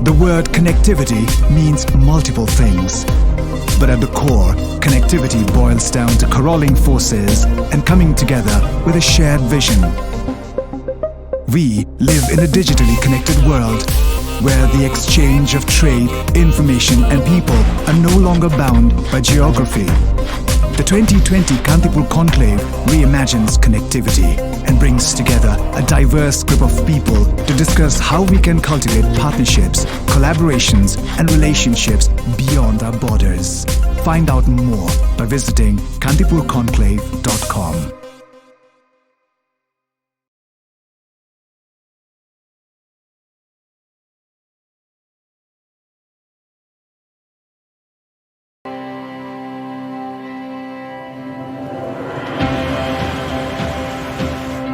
The word connectivity means multiple things. But at the core, connectivity boils down to corralling forces and coming together with a shared vision. We live in a digitally connected world where the exchange of trade, information and people are no longer bound by geography. The 2020 Kantipur Conclave reimagines connectivity and brings together a diverse group of people to discuss how we can cultivate partnerships, collaborations and relationships beyond our borders. Find out more by visiting kantipurconclave.com.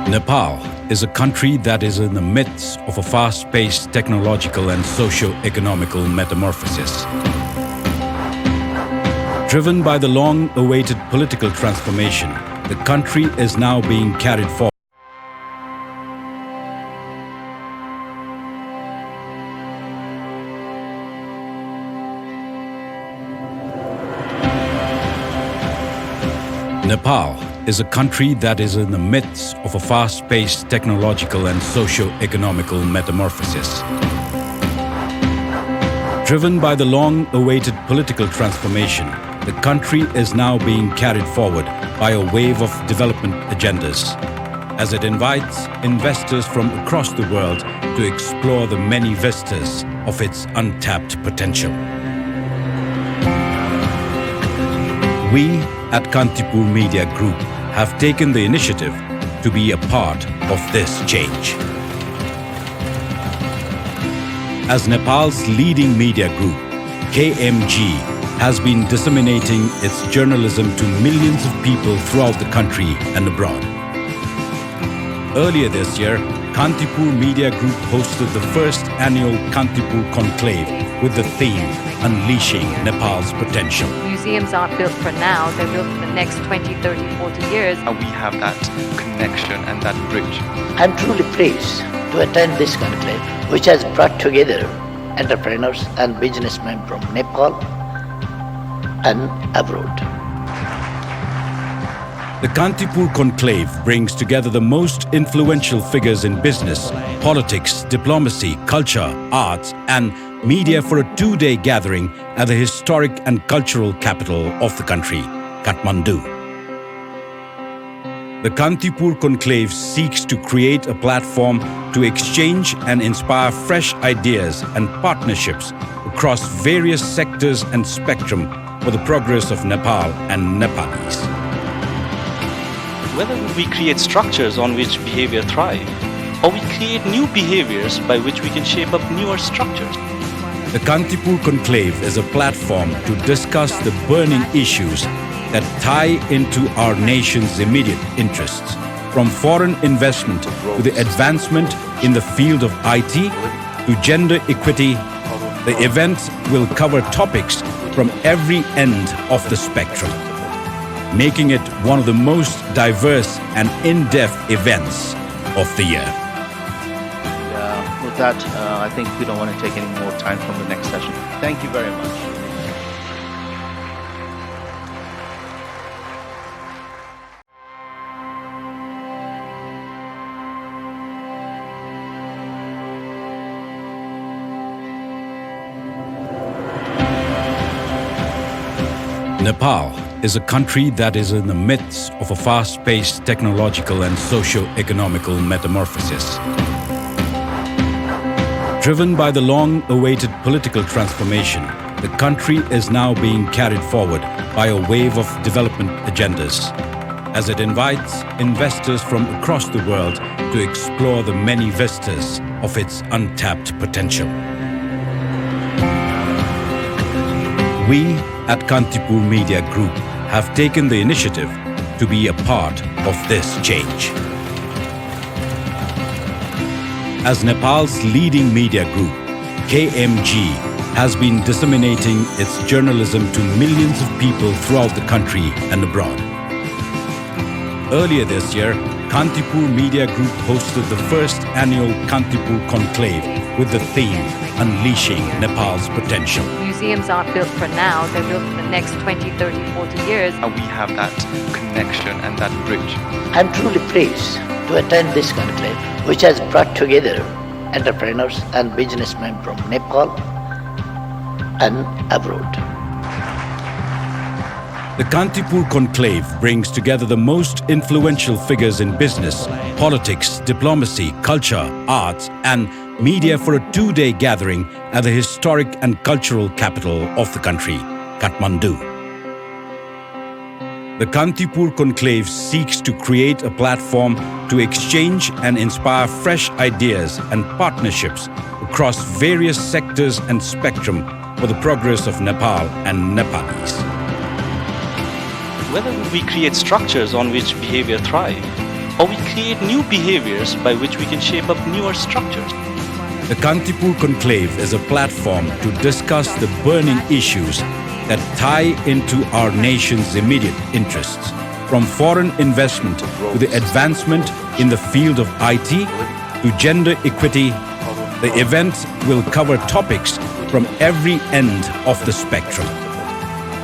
Nepal is a country that is in the midst of a fast-paced technological and socio-economical metamorphosis. Driven by the long-awaited political transformation, the country is now being carried forward. Nepal is a country that is in the midst of a fast-paced technological and socio-economical metamorphosis. Driven by the long-awaited political transformation, the country is now being carried forward by a wave of development agendas, as it invites investors from across the world to explore the many vistas of its untapped potential. We at Kantipur Media Group have taken the initiative to be a part of this change. As Nepal's leading media group, KMG has been disseminating its journalism to millions of people throughout the country and abroad. Earlier this year, Kantipur Media Group hosted the first annual Kantipur Conclave with the theme Unleashing Nepal's Potential. Museums aren't built for now, they're built for the next 20, 30, 40 years. And we have that connection and that bridge. I'm truly pleased to attend this conclave, which has brought together entrepreneurs and businessmen from Nepal and abroad. The Kantipur Conclave brings together the most influential figures in business, politics, diplomacy, culture, arts, and media for a two-day gathering at the historic and cultural capital of the country, Kathmandu. The Kantipur Conclave seeks to create a platform to exchange and inspire fresh ideas and partnerships across various sectors and spectrum for the progress of Nepal and Nepalis. Whether we create structures on which behavior thrive, or we create new behaviors by which we can shape up newer structures. The Kantipur Conclave is a platform to discuss the burning issues that tie into our nation's immediate interests, from foreign investment to the advancement in the field of IT to gender equity. The event will cover topics from every end of the spectrum, making it one of the most diverse and in-depth events of the year. With that, I think we don't want to take any more time from the next session. Thank you very much. Nepal is a country that is in the midst of a fast-paced technological and socio-economical metamorphosis. Driven by the long-awaited political transformation, the country is now being carried forward by a wave of development agendas, as it invites investors from across the world to explore the many vistas of its untapped potential. We at Kantipur Media Group have taken the initiative to be a part of this change. As Nepal's leading media group, KMG has been disseminating its journalism to millions of people throughout the country and abroad. Earlier this year, Kantipur Media Group hosted the first annual Kantipur Conclave with the theme unleashing Nepal's potential. Museums aren't built for now, they're built for the next 20, 30, 40 years. And we have that connection and that bridge. I'm truly pleased to attend this conclave, which has brought together entrepreneurs and businessmen from Nepal and abroad. The Kantipur Conclave brings together the most influential figures in business, politics, diplomacy, culture, arts, and media for a two-day gathering at the historic and cultural capital of the country, Kathmandu. The Kantipur Conclave seeks to create a platform to exchange and inspire fresh ideas and partnerships across various sectors and spectrum for the progress of Nepal and Nepalis. Whether we create structures on which behavior thrive, or we create new behaviors by which we can shape up newer structures. The Kantipur Conclave is a platform to discuss the burning issues that tie into our nation's immediate interests, from foreign investment to the advancement in the field of IT to gender equity. The event will cover topics from every end of the spectrum,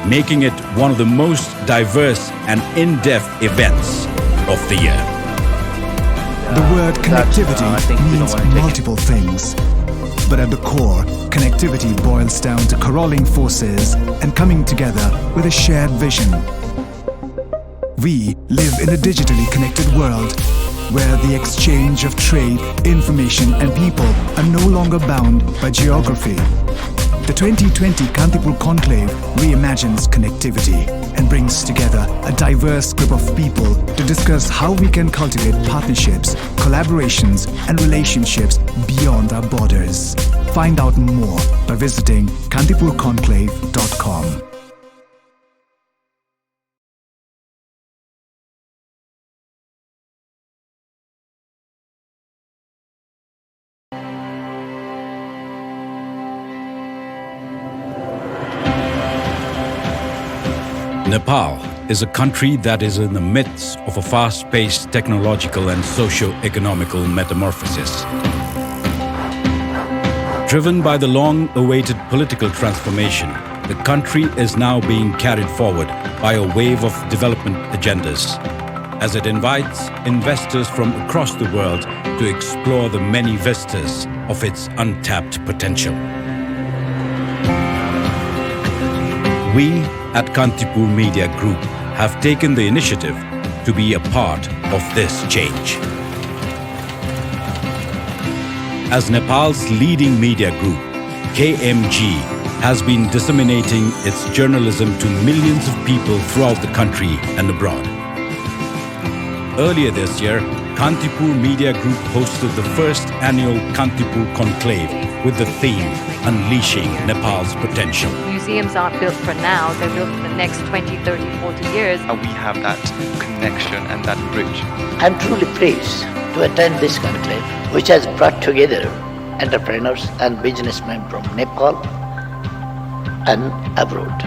making it one of the most diverse and in-depth events of the year. The word connectivity means multiple things. But at the core, connectivity boils down to corralling forces and coming together with a shared vision. We live in a digitally connected world where the exchange of trade, information and people are no longer bound by geography. The 2020 Kantipur Conclave reimagines connectivity and brings together a diverse group of people to discuss how we can cultivate partnerships, collaborations and relationships beyond our borders. Find out more by visiting kantipurconclave.com. Nepal is a country that is in the midst of a fast-paced technological and socio-economical metamorphosis. Driven by the long-awaited political transformation, the country is now being carried forward by a wave of development agendas, as it invites investors from across the world to explore the many vistas of its untapped potential. We at Kantipur Media Group have taken the initiative to be a part of this change. As Nepal's leading media group, KMG has been disseminating its journalism to millions of people throughout the country and abroad. Earlier this year, Kantipur Media Group hosted the first annual Kantipur Conclave with the theme Unleashing Nepal's Potential. Museums aren't built for now, they're built for the next 20, 30, 40 years. And we have that connection and that bridge. I'm truly pleased to attend this conclave, which has brought together entrepreneurs and businessmen from Nepal and abroad.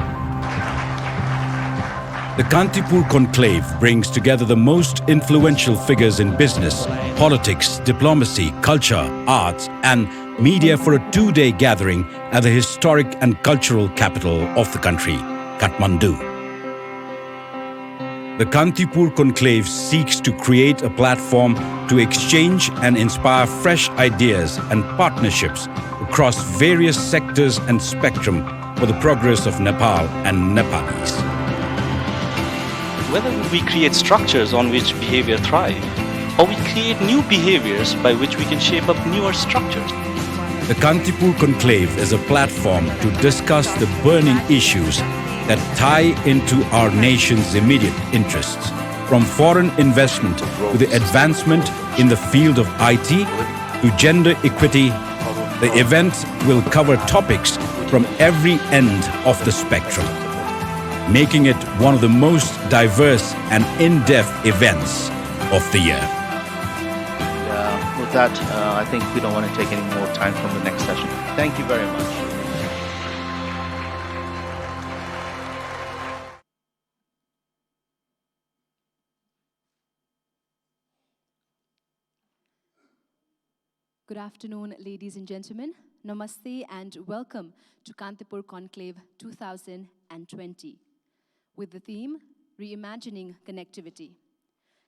The Kantipur Conclave brings together the most influential figures in business, politics, diplomacy, culture, arts, and media for a two-day gathering at the historic and cultural capital of the country, Kathmandu. The Kantipur Conclave seeks to create a platform to exchange and inspire fresh ideas and partnerships across various sectors and spectrum for the progress of Nepal and Nepalis. Whether we create structures on which behavior thrive, or we create new behaviors by which we can shape up newer structures. The Kantipur Conclave is a platform to discuss the burning issues that tie into our nation's immediate interests, from foreign investment to the advancement in the field of IT to gender equity. The event will cover topics from every end of the spectrum, making it one of the most diverse and in-depth events of the year. With that, I think we don't want to take any more time from the next session. Thank you very much. Good afternoon, ladies and gentlemen. Namaste and welcome to Kantipur Conclave 2020 with the theme Reimagining Connectivity.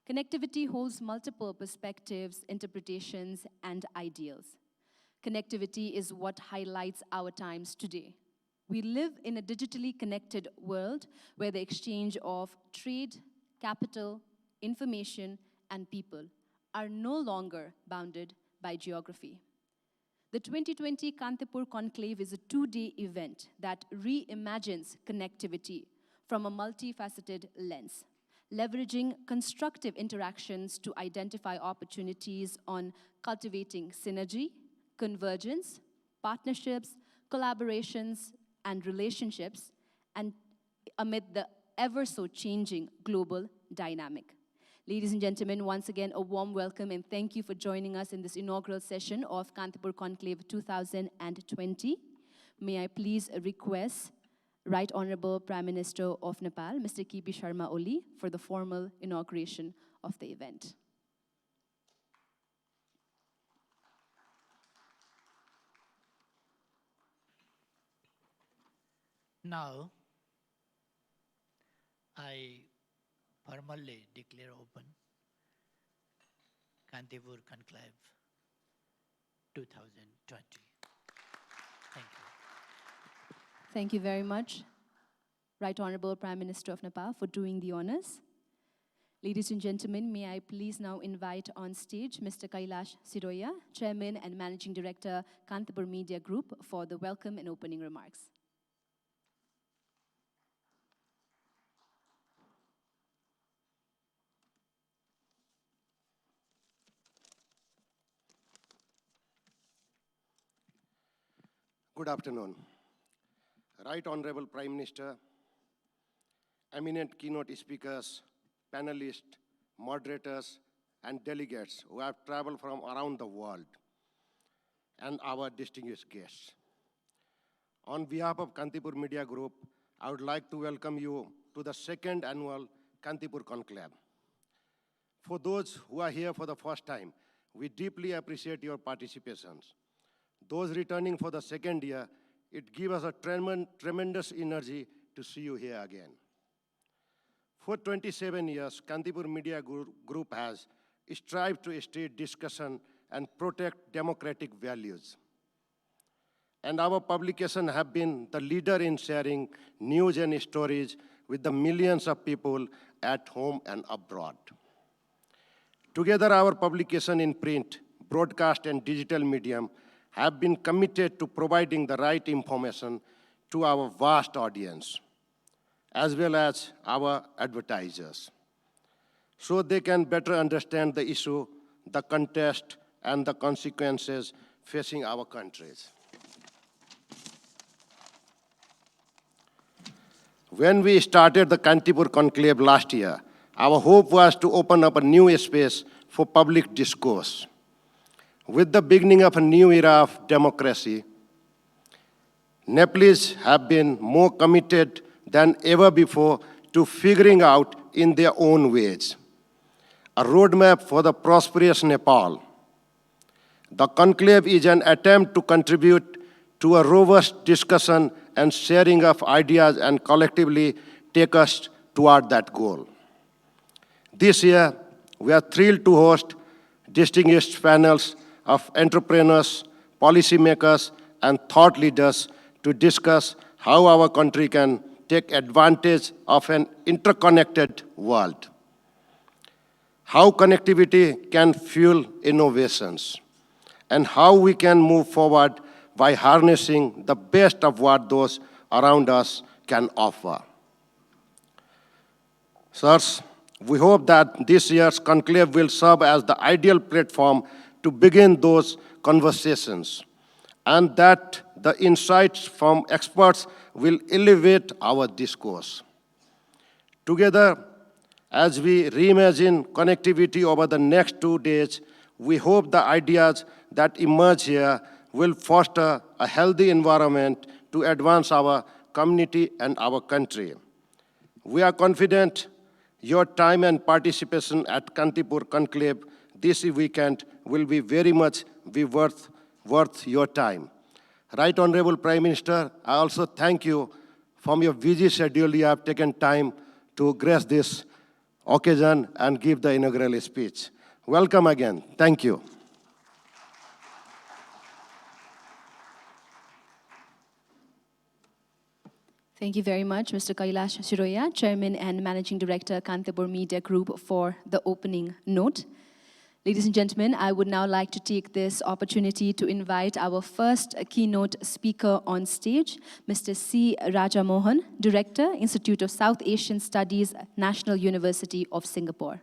Connectivity holds multiple perspectives, interpretations, and ideals. Connectivity is what highlights our times today. We live in a digitally connected world where the exchange of trade, capital, information, and people are no longer bounded by geography. The 2020 Kantipur Conclave is a two-day event that reimagines connectivity from a multifaceted lens, leveraging constructive interactions to identify opportunities on cultivating synergy, convergence, partnerships, collaborations, and relationships, and amid the ever-so-changing global dynamic. Ladies and gentlemen, once again, a warm welcome and thank you for joining us in this inaugural session of Kantipur Conclave 2020. May I please request Right Honorable Prime Minister of Nepal, Mr. KP Sharma Oli, for the formal inauguration of the event. Now, I formally declare open Kantipur Conclave 2020. Thank you. Thank you very much, Right Honorable Prime Minister of Nepal, for doing the honors. Ladies and gentlemen, may I please now invite on stage Mr. Kailash Sirohiya, Chairman and Managing Director, Kantipur Media Group, for the welcome and opening remarks. Good afternoon. Right Honorable Prime Minister, eminent keynote speakers, panelists, moderators, and delegates who have traveled from around the world, and our distinguished guests. On behalf of Kantipur Media Group, I would like to welcome you to the second annual Kantipur Conclave. For those who are here for the first time, we deeply appreciate your participations. Those returning for the second year, it gives us a tremendous energy to see you here again. For 27 years, Kantipur Media Group has strived to steer discussion and protect democratic values. And our publications have been the leader in sharing news and stories with the millions of people at home and abroad. Together, our publication in print, broadcast, and digital medium have been committed to providing the right information to our vast audience, as well as our advertisers, so they can better understand the issue, the context, and the consequences facing our countries. When we started the Kantipur Conclave last year, our hope was to open up a new space for public discourse. With the beginning of a new era of democracy, Nepalese have been more committed than ever before to figuring out in their own ways a roadmap for the prosperous Nepal. The conclave is an attempt to contribute to a robust discussion and sharing of ideas and collectively take us toward that goal. This year, we are thrilled to host distinguished panels of entrepreneurs, policymakers, and thought leaders to discuss how our country can take advantage of an interconnected world, how connectivity can fuel innovations, and how we can move forward by harnessing the best of what those around us can offer. Sirs, we hope that this year's conclave will serve as the ideal platform to begin those conversations, and that the insights from experts will elevate our discourse. Together, as we reimagine connectivity over the next 2 days, we hope the ideas that emerge here will foster a healthy environment to advance our community and our country. We are confident your time and participation at Kantipur Conclave this weekend will be very much worth your time. Right Honorable Prime Minister, I also thank you from your busy schedule. You have taken time to grace this occasion and give the inaugural speech. Welcome again. Thank you. Thank you very much, Mr. Kailash Sirohiya, Chairman and Managing Director, Kantipur Media Group, for the opening note. Ladies and gentlemen, I would now like to take this opportunity to invite our first keynote speaker on stage, Mr. C. Raja Mohan, Director, Institute of South Asian Studies, National University of Singapore.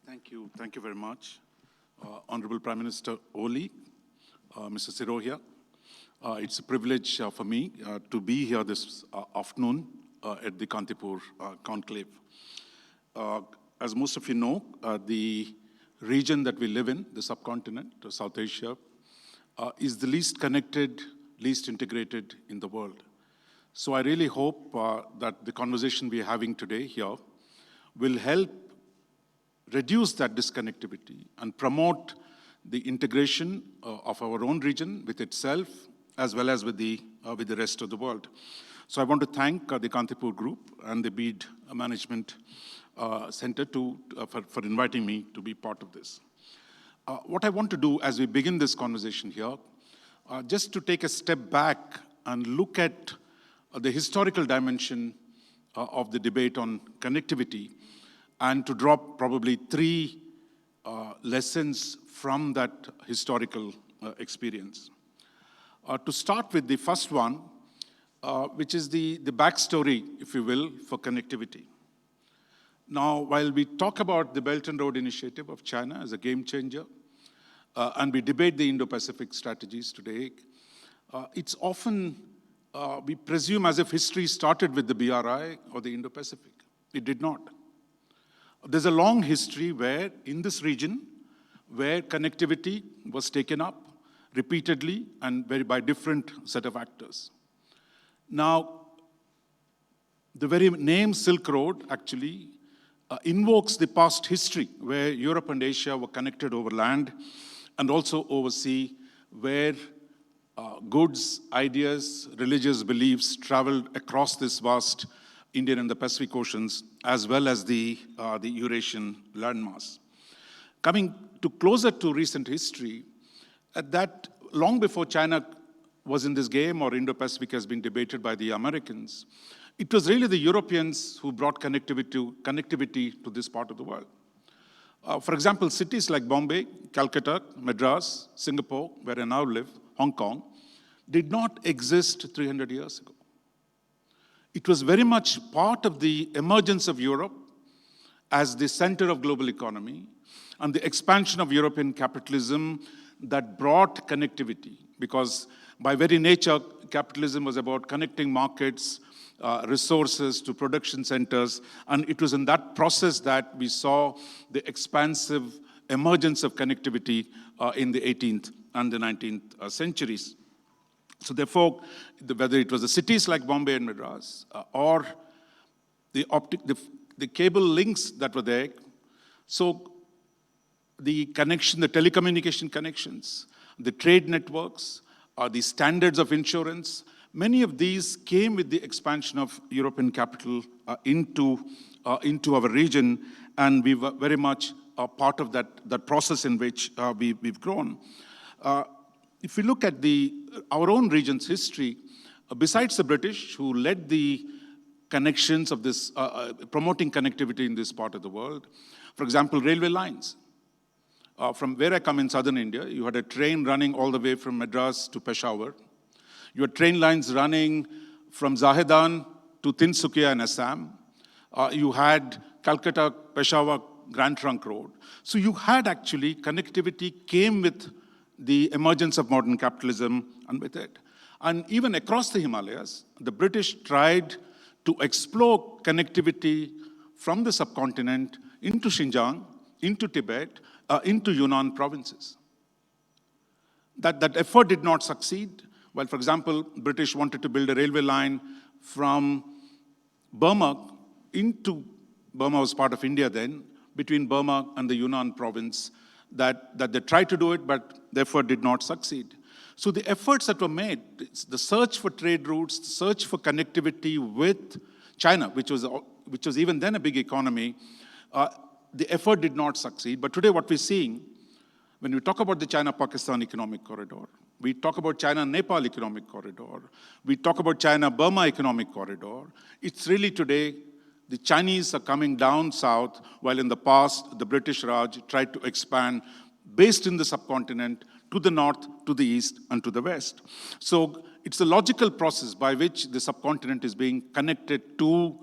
Thank you very much. Honorable Prime Minister Oli, Mr. Sirohiya, it's a privilege for me to be here this afternoon at the Kantipur Conclave. As most of you know, the region that we live in, the subcontinent, South Asia, is the least connected, least integrated in the world. So I really hope that the conversation we're having today here will help reduce that disconnectivity and promote the integration of our own region with itself, as well as with the rest of the world. So I want to thank the Kantipur Group and the BEAD Management Center for inviting me to be part of this. What I want to do as we begin this conversation here, just to take a step back and look at the historical dimension of the debate on connectivity, and to drop probably three lessons from that historical experience. To start with the first one, which is the backstory, if you will, for connectivity. Now, while we talk about the Belt and Road Initiative of China as a game changer, and we debate the Indo-Pacific strategies today, it's often, we presume as if history started with the BRI or the Indo-Pacific. It did not. There's a long history where, in this region, where connectivity was taken up repeatedly and by different set of actors. Now, the very name Silk Road actually invokes the past history where Europe and Asia were connected over land and also over sea, where goods, ideas, religious beliefs traveled across this vast Indian and the Pacific Oceans, as well as the Eurasian landmass. Coming to closer to recent history, that long before China was in this game or Indo-Pacific has been debated by the Americans, it was really the Europeans who brought connectivity to this part of the world. For example, cities like Bombay, Calcutta, Madras, Singapore, where I now live, Hong Kong, did not exist 300 years ago. It was very much part of the emergence of Europe as the center of global economy and the expansion of European capitalism that brought connectivity, because by very nature, capitalism was about connecting markets, resources to production centers, and it was in that process that we saw the expansive emergence of connectivity in the 18th and the 19th centuries. So therefore, whether it was the cities like Bombay and Madras, or the cable links that were there, so the connection, the telecommunication connections, the trade networks, the standards of insurance, many of these came with the expansion of European capital into our region, and we were very much a part of that process in which we've grown. If we look at our own region's history, besides the British, who led the connections of this, promoting connectivity in this part of the world, for example, railway lines. From where I come in southern India, you had a train running all the way from Madras to Peshawar. You had train lines running from Zahedan to Tinsukia in Assam. You had Calcutta, Peshawar, Grand Trunk Road. So you had actually connectivity came with the emergence of modern capitalism and with it. And even across the Himalayas, the British tried to explore connectivity from the subcontinent into Xinjiang, into Tibet, into Yunnan provinces. That effort did not succeed. While, for example, British wanted to build a railway line from Burma into, Burma was part of India then, between Burma and the Yunnan province, that they tried to do it, but the effort did not succeed. So the efforts that were made, the search for trade routes, the search for connectivity with China, which was even then a big economy, the effort did not succeed. But today what we're seeing, when we talk about the China-Pakistan economic corridor, we talk about China-Nepal economic corridor, we talk about China-Burma economic corridor, it's really today the Chinese are coming down south, while in the past the British Raj tried to expand based in the subcontinent to the north, to the east, and to the west. So it's a logical process by which the subcontinent is being connected to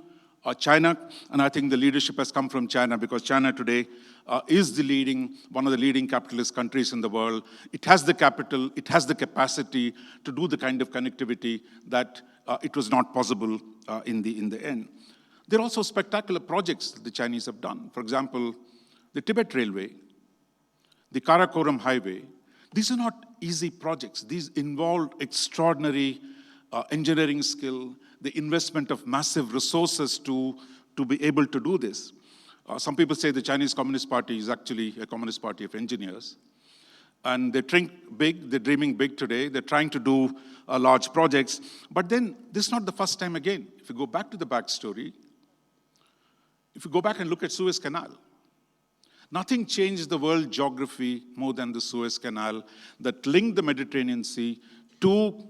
China, and I think the leadership has come from China, because China today is one of the leading capitalist countries in the world. It has the capital, it has the capacity to do the kind of connectivity that it was not possible in the end. There are also spectacular projects that the Chinese have done. For example, the Tibet Railway, the Karakoram Highway. These are not easy projects. These involve extraordinary engineering skill, the investment of massive resources to be able to do this. Some people say the Chinese Communist Party is actually a communist party of engineers. And they think big, they're dreaming big today, they're trying to do large projects. But then, this is not the first time again. If you go back to the backstory, if you go back and look at Suez Canal, nothing changed the world geography more than the Suez Canal that linked the Mediterranean Sea to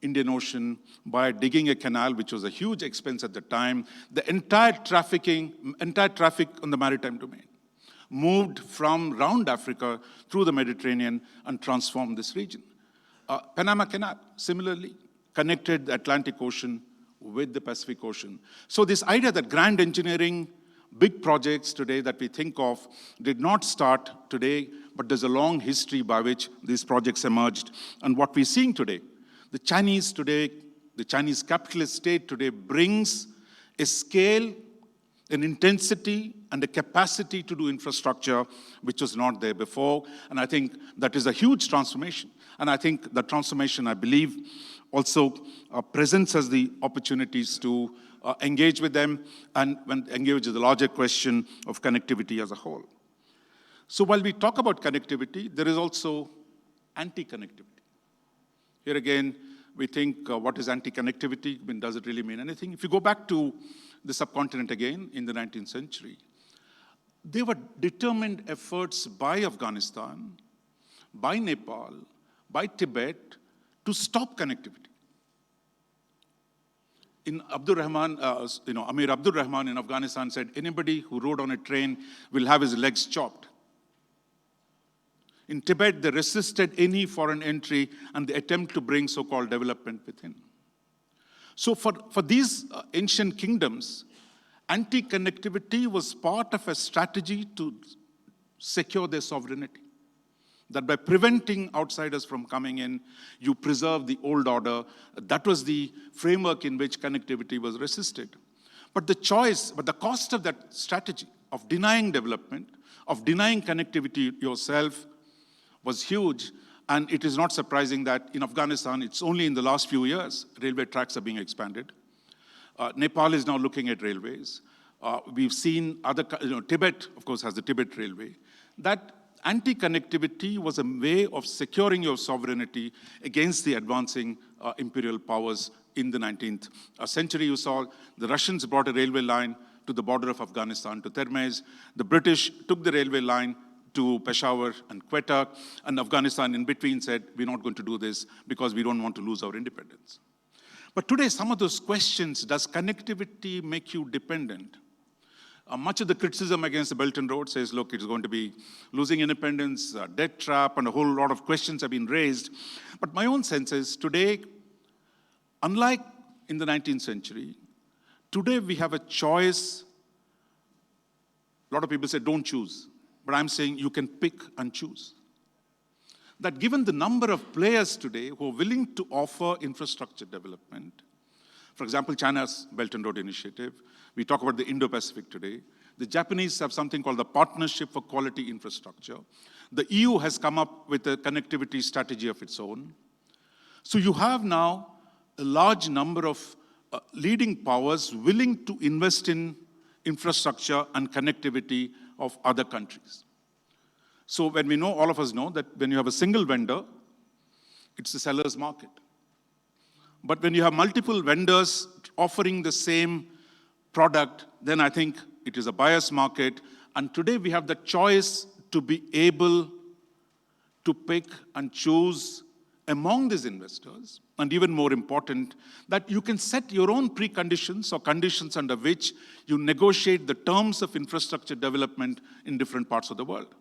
Indian Ocean by digging a canal, which was a huge expense at the time. The entire traffic on the maritime domain moved from round Africa through the Mediterranean and transformed this region. Panama Canal, similarly, connected the Atlantic Ocean with the Pacific Ocean. So this idea that grand engineering, big projects today that we think of did not start today, but there's a long history by which these projects emerged. And what we're seeing today, the Chinese capitalist state today brings a scale, an intensity, and a capacity to do infrastructure which was not there before. And I think that is a huge transformation. And I think the transformation, I believe, also presents us the opportunities to engage with them and engage with the larger question of connectivity as a whole. So while we talk about connectivity, there is also anti-connectivity. Here again, we think, what is anti-connectivity? I mean, does it really mean anything? If you go back to the subcontinent again in the 19th century, there were determined efforts by Afghanistan, by Nepal, by Tibet to stop connectivity. In Amir Abdur Rahman in Afghanistan said, anybody who rode on a train will have his legs chopped. In Tibet, they resisted any foreign entry and the attempt to bring so-called development within. So for these ancient kingdoms, anti-connectivity was part of a strategy to secure their sovereignty. That by preventing outsiders from coming in, you preserve the old order. That was the framework in which connectivity was resisted. But the cost of that strategy of denying development, of denying connectivity yourself, was huge. And it is not surprising that in Afghanistan, it's only in the last few years, railway tracks are being expanded. Nepal is now looking at railways. We've seen Tibet, of course, has the Tibet Railway. That anti-connectivity was a way of securing your sovereignty against the advancing imperial powers in the 19th century. You saw the Russians brought a railway line to the border of Afghanistan, to Termez. The British took the railway line to Peshawar and Quetta, and Afghanistan in between said, we're not going to do this because we don't want to lose our independence. But today, some of those questions, does connectivity make you dependent? Much of the criticism against the Belt and Road says, look, it's going to be losing independence, debt trap, and a whole lot of questions have been raised. But my own sense is today, unlike in the 19th century, today we have a choice. A lot of people say, don't choose. But I'm saying you can pick and choose. That given the number of players today who are willing to offer infrastructure development, for example, China's Belt and Road Initiative, we talk about the Indo-Pacific today. The Japanese have something called the Partnership for Quality Infrastructure. The EU has come up with a connectivity strategy of its own. So you have now a large number of leading powers willing to invest in infrastructure and connectivity of other countries. So when we know, all of us know, that when you have a single vendor, it's the seller's market. But when you have multiple vendors offering the same product, then I think it is a buyer's market. And today we have the choice to be able to pick and choose among these investors. And even more important, that you can set your own preconditions or conditions under which you negotiate the terms of infrastructure development in different parts of the world.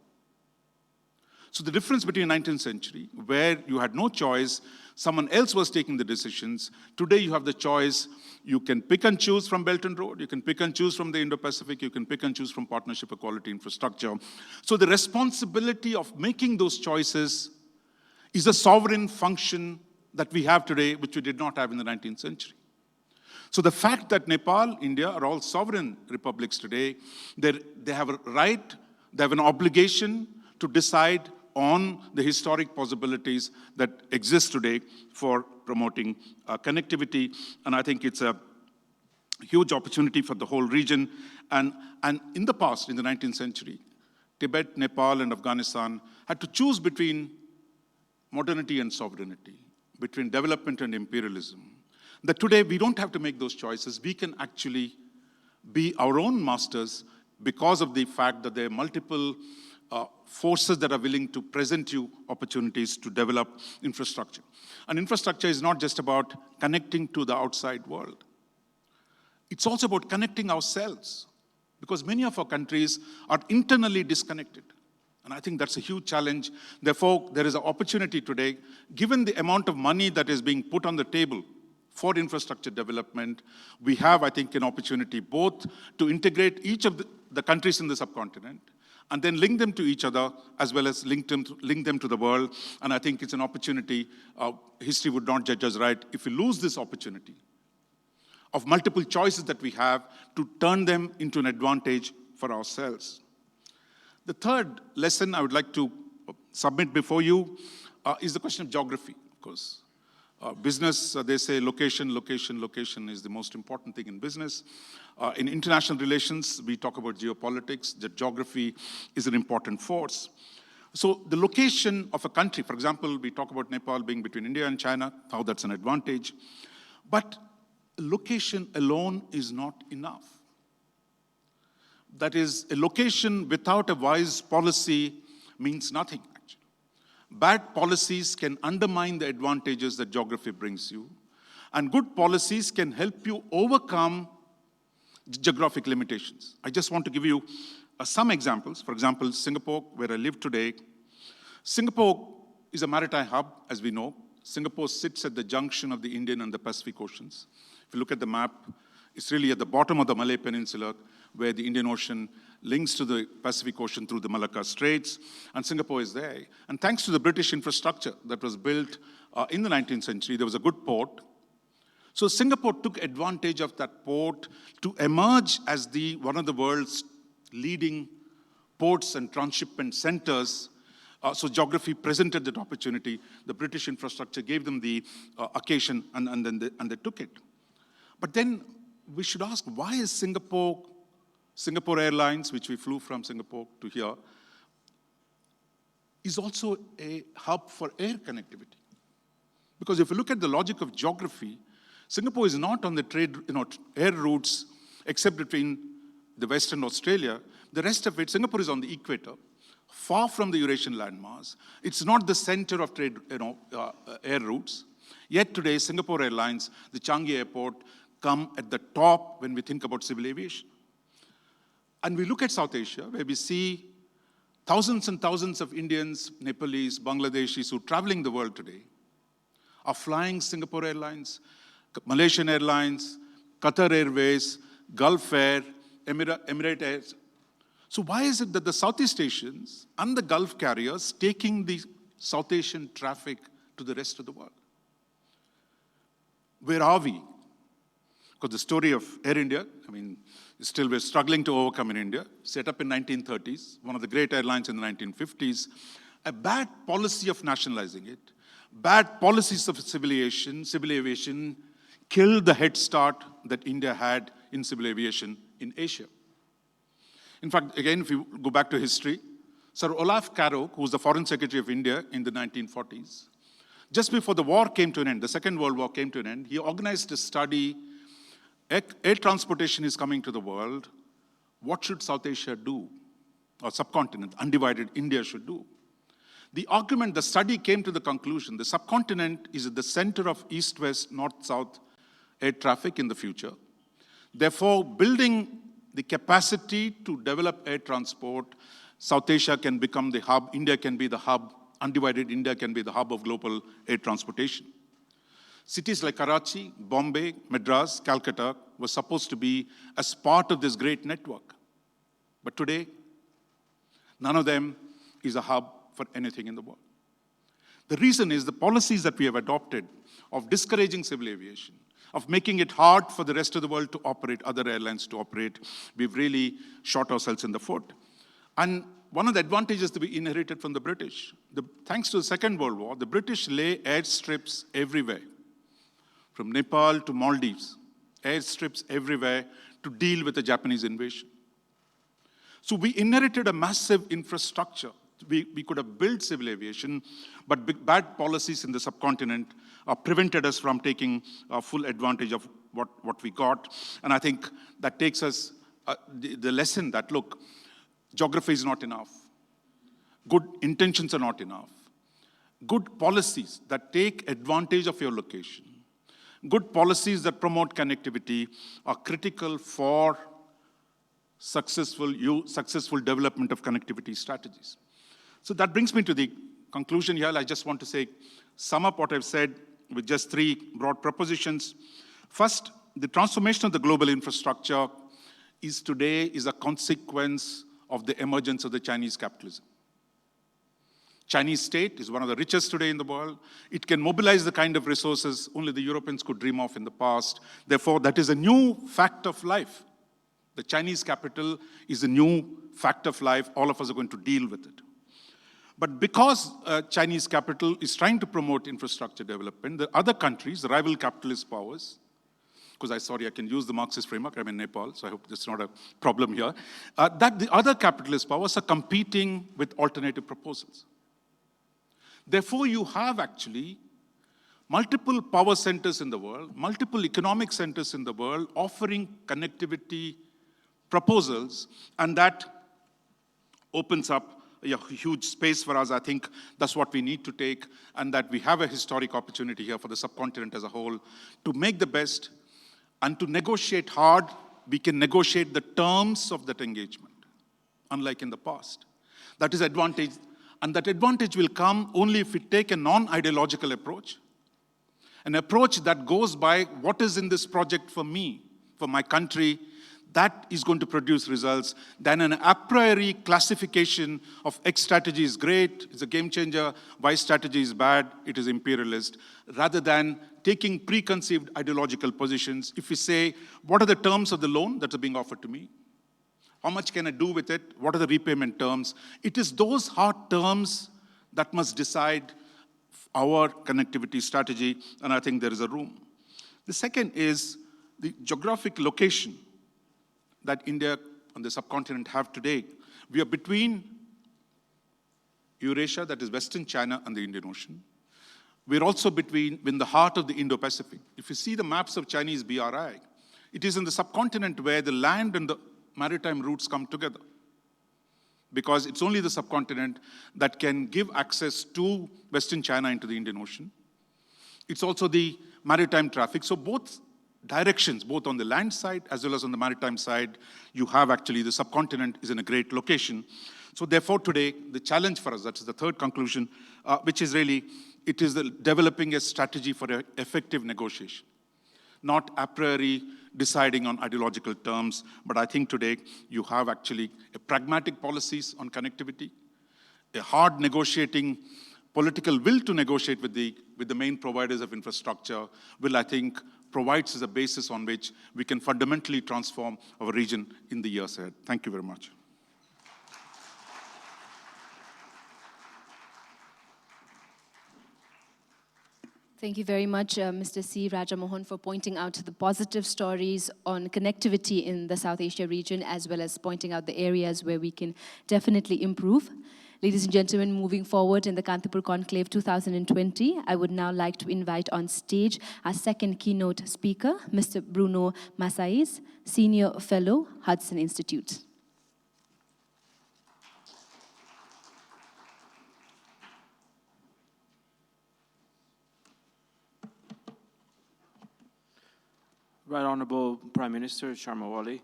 So the difference between 19th century, where you had no choice, someone else was taking the decisions. Today you have the choice. You can pick and choose from Belt and Road. You can pick and choose from the Indo-Pacific. You can pick and choose from Partnership for Quality Infrastructure. So the responsibility of making those choices is a sovereign function that we have today, which we did not have in the 19th century. So the fact that Nepal, India are all sovereign republics today, they have a right, they have an obligation to decide on the historic possibilities that exist today for promoting connectivity. And I think it's a huge opportunity for the whole region. And in the past, in the 19th century, Tibet, Nepal, and Afghanistan had to choose between modernity and sovereignty, between development and imperialism. That today we don't have to make those choices. We can actually be our own masters because of the fact that there are multiple forces that are willing to present you opportunities to develop infrastructure. And infrastructure is not just about connecting to the outside world. It's also about connecting ourselves, because many of our countries are internally disconnected. And I think that's a huge challenge. Therefore, there is an opportunity today, given the amount of money that is being put on the table for infrastructure development, we have, I think, an opportunity both to integrate each of the countries in the subcontinent and then link them to each other, as well as link them to the world. And I think it's an opportunity. History would not judge us right if we lose this opportunity of multiple choices that we have to turn them into an advantage for ourselves. The third lesson I would like to submit before you is the question of geography, of course. Business, they say location, location, location is the most important thing in business. In international relations, we talk about geopolitics. The geography is an important force. So the location of a country, for example, we talk about Nepal being between India and China, how that's an advantage. But location alone is not enough. That is, a location without a wise policy means nothing. Bad policies can undermine the advantages that geography brings you, and good policies can help you overcome geographic limitations. I just want to give you some examples. For example, Singapore, where I live today. Singapore is a maritime hub, as we know. Singapore sits at the junction of the Indian and the Pacific Oceans. If you look at the map, it's really at the bottom of the Malay Peninsula, where the Indian Ocean links to the Pacific Ocean through the Malacca Straits, and Singapore is there. And thanks to the British infrastructure that was built in the 19th century, there was a good port. So Singapore took advantage of that port to emerge as one of the world's leading ports and transshipment centers. So geography presented that opportunity. The British infrastructure gave them the occasion, and they took it. But then we should ask, why is Singapore Airlines, which we flew from Singapore to here, is also a hub for air connectivity? Because if you look at the logic of geography, Singapore is not on the air routes except between the West and Australia. The rest of it, Singapore is on the equator, far from the Eurasian landmass. It's not the center of trade, air routes. Yet today, Singapore Airlines, the Changi Airport, come at the top when we think about civil aviation. And we look at South Asia, where we see thousands and thousands of Indians, Nepalese, Bangladeshis who are traveling the world today are flying Singapore Airlines, Malaysian Airlines, Qatar Airways, Gulf Air, Emirates Air. So why is it that the Southeast Asians and the Gulf carriers taking the South Asian traffic to the rest of the world? Where are we? Because the story of Air India, still we're struggling to overcome in India, set up in 1930s, one of the great airlines in the 1950s, a bad policy of nationalizing it, bad policies of civil aviation killed the head start that India had in civil aviation in Asia. In fact, again, if you go back to history, Sir Olaf Carrock, who was the Foreign Secretary of India in the 1940s, just before the war came to an end, the Second World War came to an end, he organized a study, air transportation is coming to the world, what should South Asia do? Or subcontinent, undivided India should do. The argument, the study came to the conclusion, the subcontinent is at the center of east-west, north-south air traffic in the future. Therefore, building the capacity to develop air transport, South Asia can become the hub, India can be the hub, undivided India can be the hub of global air transportation. Cities like Karachi, Bombay, Madras, Calcutta were supposed to be as part of this great network. But today, none of them is a hub for anything in the world. The reason is the policies that we have adopted of discouraging civil aviation, of making it hard for the rest of the world to operate, other airlines to operate, we've really shot ourselves in the foot. And one of the advantages that we inherited from the British, thanks to the Second World War, the British lay airstrips everywhere, from Nepal to Maldives, airstrips everywhere to deal with the Japanese invasion. So we inherited a massive infrastructure. We could have built civil aviation, but bad policies in the subcontinent prevented us from taking full advantage of what we got. And I think that takes us the lesson that, look, geography is not enough. Good intentions are not enough. Good policies that take advantage of your location, good policies that promote connectivity are critical for successful development of connectivity strategies. So that brings me to the conclusion here. I just want to sum up what I've said with just three broad propositions. First, the transformation of the global infrastructure today is a consequence of the emergence of the Chinese capitalism. Chinese state is one of the richest today in the world. It can mobilize the kind of resources only the Europeans could dream of in the past. Therefore, that is a new fact of life. The Chinese capital is a new fact of life. All of us are going to deal with it. But because Chinese capital is trying to promote infrastructure development, the other countries, the rival capitalist powers, because I can use the Marxist framework, I'm in Nepal, so I hope that's not a problem here, that the other capitalist powers are competing with alternative proposals. Therefore, you have actually multiple power centers in the world, multiple economic centers in the world offering connectivity proposals, and that opens up a huge space for us. I think that's what we need to take, and that we have a historic opportunity here for the subcontinent as a whole to make the best and to negotiate hard. We can negotiate the terms of that engagement, unlike in the past. That is advantage, and that advantage will come only if we take a non-ideological approach, an approach that goes by what is in this project for me, for my country. That is going to produce results than an a priori classification of X strategy is great, it's a game changer, Y strategy is bad, it is imperialist, rather than taking preconceived ideological positions. If we say, what are the terms of the loan that are being offered to me? How much can I do with it? What are the repayment terms? It is those hard terms that must decide our connectivity strategy, and I think there is a room. The second is the geographic location that India and the subcontinent have today. We are between Eurasia, that is Western China, and the Indian Ocean. We're also in the heart of the Indo-Pacific. If you see the maps of Chinese BRI, it is in the subcontinent where the land and the maritime routes come together. Because it's only the subcontinent that can give access to Western China into the Indian Ocean. It's also the maritime traffic. So both directions, both on the land side as well as on the maritime side, you have actually the subcontinent is in a great location. So therefore today, the challenge for us, that is the third conclusion, which is really, it is developing a strategy for effective negotiation. Not a priori deciding on ideological terms, but I think today you have actually a pragmatic policies on connectivity, a hard negotiating political will to negotiate with the main providers of infrastructure will, I think, provides us a basis on which we can fundamentally transform our region in the years ahead. Thank you very much. Thank you very much, Mr. C. Raja Mohan, for pointing out the positive stories on connectivity in the South Asia region, as well as pointing out the areas where we can definitely improve. Ladies and gentlemen, moving forward in the Kantipur Conclave 2020, I would now like to invite on stage our second keynote speaker, Mr. Bruno Macaes, Senior Fellow, Hudson Institute. Right Honorable Prime Minister Sharma,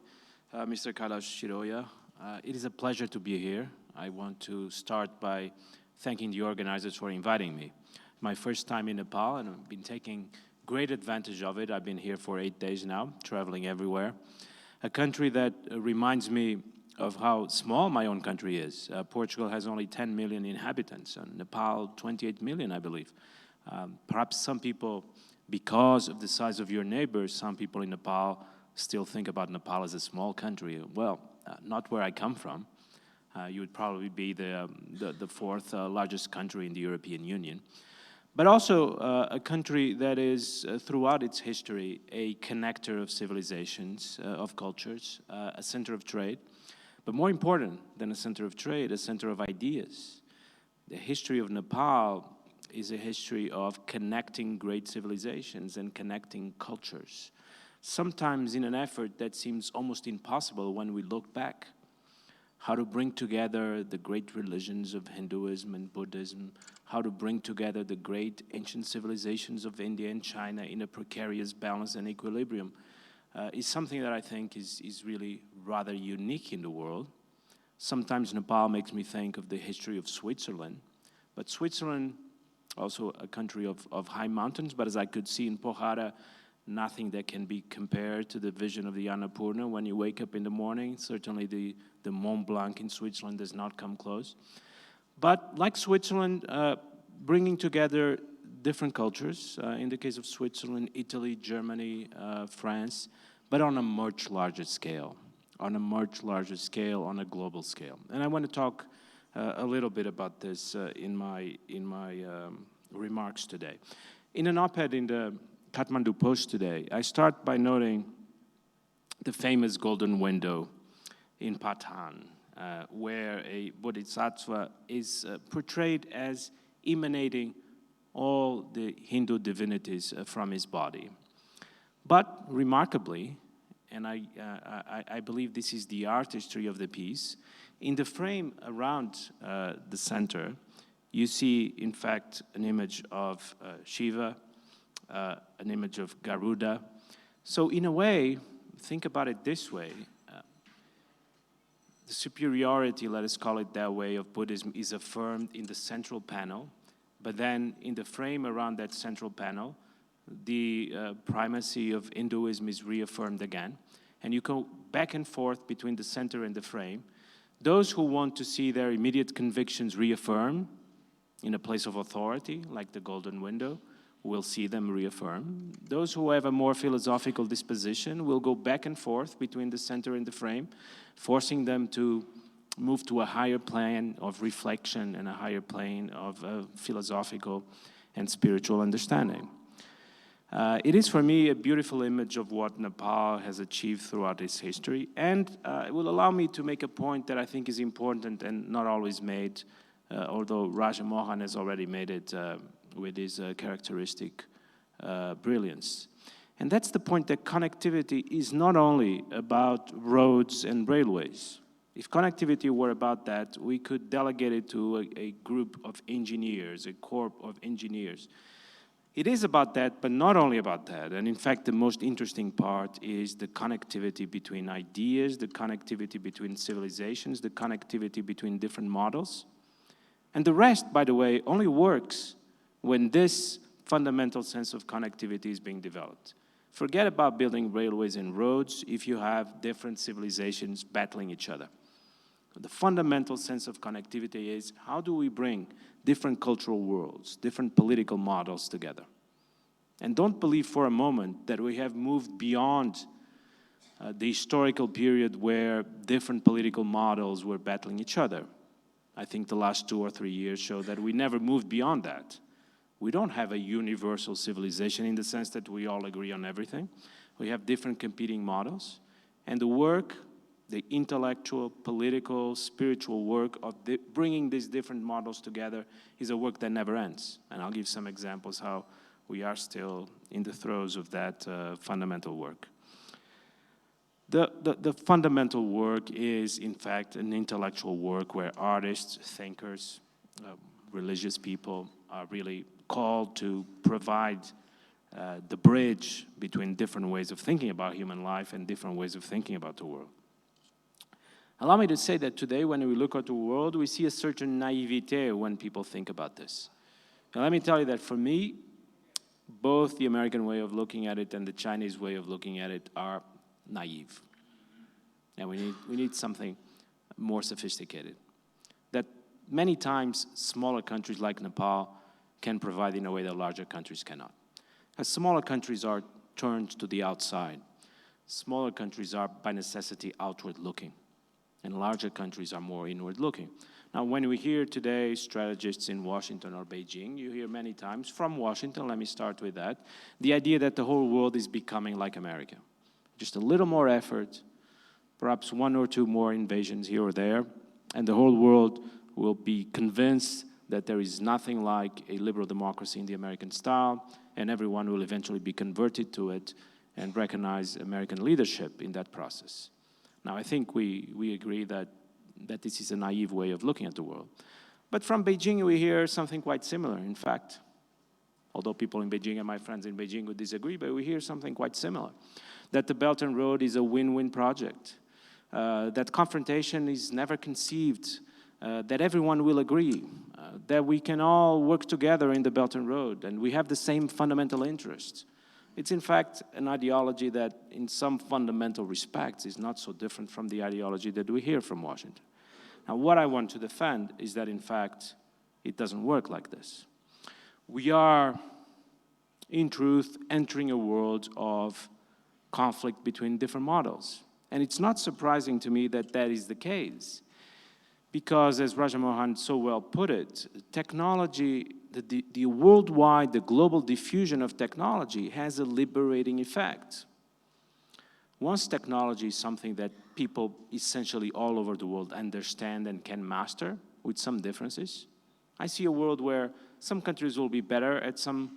Mr. Kailash Sirohiya, it is a pleasure to be here. I want to start by thanking the organizers for inviting me. My first time in Nepal, and I've been taking great advantage of it. I've been here for 8 days now, traveling everywhere. A country that reminds me of how small my own country is. Portugal has only 10 million inhabitants, and Nepal 28 million, I believe. Perhaps some people, because of the size of your neighbors, some people in Nepal still think about Nepal as a small country. Well, not where I come from. You would probably be the fourth largest country in the European Union. But also a country that is, throughout its history, a connector of civilizations, of cultures, a center of trade. But more important than a center of trade, a center of ideas. The history of Nepal is a history of connecting great civilizations and connecting cultures, sometimes in an effort that seems almost impossible when we look back. How to bring together the great religions of Hinduism and Buddhism, how to bring together the great ancient civilizations of India and China in a precarious balance and equilibrium, is something that I think is really rather unique in the world. Sometimes Nepal makes me think of the history of Switzerland, but Switzerland, also a country of high mountains, but as I could see in Pokhara, nothing that can be compared to the vision of the Annapurna when you wake up in the morning. Certainly the Mont Blanc in Switzerland does not come close. But like Switzerland, bringing together different cultures, in the case of Switzerland, Italy, Germany, France, but on a much larger scale, on a global scale. And I want to talk a little bit about this in my remarks today. In an op-ed in the Kathmandu Post today, I start by noting the famous golden window in Patan, where a bodhisattva is portrayed as emanating all the Hindu divinities from his body. But remarkably, and I believe this is the artistry of the piece, in the frame around the center, you see, in fact, an image of Shiva, an image of Garuda. So in a way, think about it this way. The superiority, let us call it that way, of Buddhism is affirmed in the central panel, but then in the frame around that central panel, the primacy of Hinduism is reaffirmed again. And you go back and forth between the center and the frame. Those who want to see their immediate convictions reaffirmed in a place of authority, like the golden window, will see them reaffirmed. Those who have a more philosophical disposition will go back and forth between the center and the frame, forcing them to move to a higher plane of reflection and a higher plane of philosophical and spiritual understanding. It is for me a beautiful image of what Nepal has achieved throughout its history, and it will allow me to make a point that I think is important and not always made, although Raja Mohan has already made it with his characteristic brilliance. And that's the point that connectivity is not only about roads and railways. If connectivity were about that, we could delegate it to a group of engineers, a corps of engineers. It is about that, but not only about that. And in fact, the most interesting part is the connectivity between ideas, the connectivity between civilizations, the connectivity between different models. And the rest, by the way, only works when this fundamental sense of connectivity is being developed. Forget about building railways and roads if you have different civilizations battling each other. The fundamental sense of connectivity is how do we bring different cultural worlds, different political models together? And don't believe for a moment that we have moved beyond the historical period where different political models were battling each other. I think the last 2 or 3 years show that we never moved beyond that. We don't have a universal civilization in the sense that we all agree on everything. We have different competing models. And the work, the intellectual, political, spiritual work of bringing these different models together is a work that never ends. And I'll give some examples how we are still in the throes of that fundamental work. The fundamental work is, in fact, an intellectual work where artists, thinkers, religious people are really called to provide the bridge between different ways of thinking about human life and different ways of thinking about the world. Allow me to say that today, when we look at the world, we see a certain naivete when people think about this. And let me tell you that for me, both the American way of looking at it and the Chinese way of looking at it are naive. And we need something more sophisticated. That many times smaller countries like Nepal can provide in a way that larger countries cannot. As smaller countries are turned to the outside, smaller countries are by necessity outward looking, and larger countries are more inward looking. Now, when we hear today strategists in Washington or Beijing, you hear many times from Washington, let me start with that, the idea that the whole world is becoming like America. Just a little more effort, perhaps one or two more invasions here or there, and the whole world will be convinced that there is nothing like a liberal democracy in the American style, and everyone will eventually be converted to it and recognize American leadership in that process. Now, I think we agree that this is a naive way of looking at the world. But from Beijing, we hear something quite similar, in fact. Although people in Beijing and my friends in Beijing would disagree, but we hear something quite similar. That the Belt and Road is a win-win project. That confrontation is never conceived. That everyone will agree. That we can all work together in the Belt and Road, and we have the same fundamental interests. It's in fact an ideology that in some fundamental respects is not so different from the ideology that we hear from Washington. Now, what I want to defend is that in fact it doesn't work like this. We are, in truth, entering a world of conflict between different models. And it's not surprising to me that that is the case. Because, as Raja Mohan so well put it, technology, the worldwide, the global diffusion of technology has a liberating effect. Once technology is something that people essentially all over the world understand and can master, with some differences, I see a world where some countries will be better at some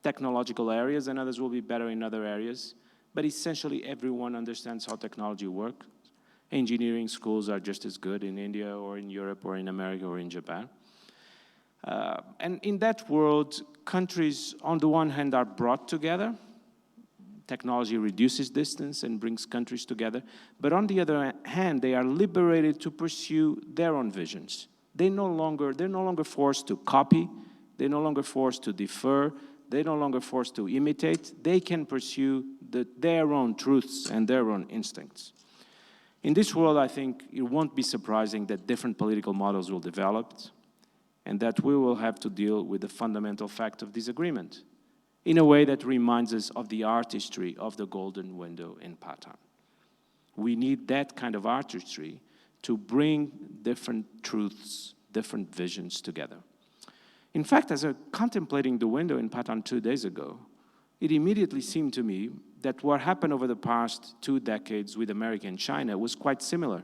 technological areas and others will be better in other areas, but essentially everyone understands how technology works. Engineering schools are just as good in India or in Europe or in America or in Japan. And in that world, countries, on the one hand, are brought together. Technology reduces distance and brings countries together. But on the other hand, they are liberated to pursue their own visions. They're no longer forced to copy. They're no longer forced to defer. They're no longer forced to imitate. They can pursue their own truths and their own instincts. In this world, I think it won't be surprising that different political models will develop and that we will have to deal with the fundamental fact of disagreement in a way that reminds us of the artistry of the golden window in Patan. We need that kind of artistry to bring different truths, different visions together. In fact, as I was contemplating the window in Patan 2 days ago, it immediately seemed to me that what happened over the past 2 decades with America and China was quite similar,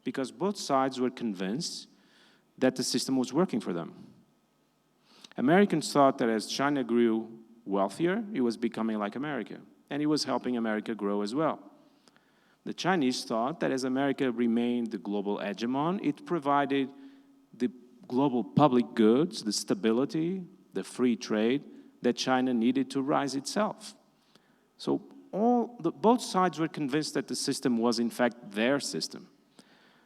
because both sides were convinced that the system was working for them. Americans thought that as China grew wealthier, it was becoming like America, and it was helping America grow as well. The Chinese thought that as America remained the global hegemon, it provided the global public goods, the stability, the free trade that China needed to rise itself. So both sides were convinced that the system was in fact their system.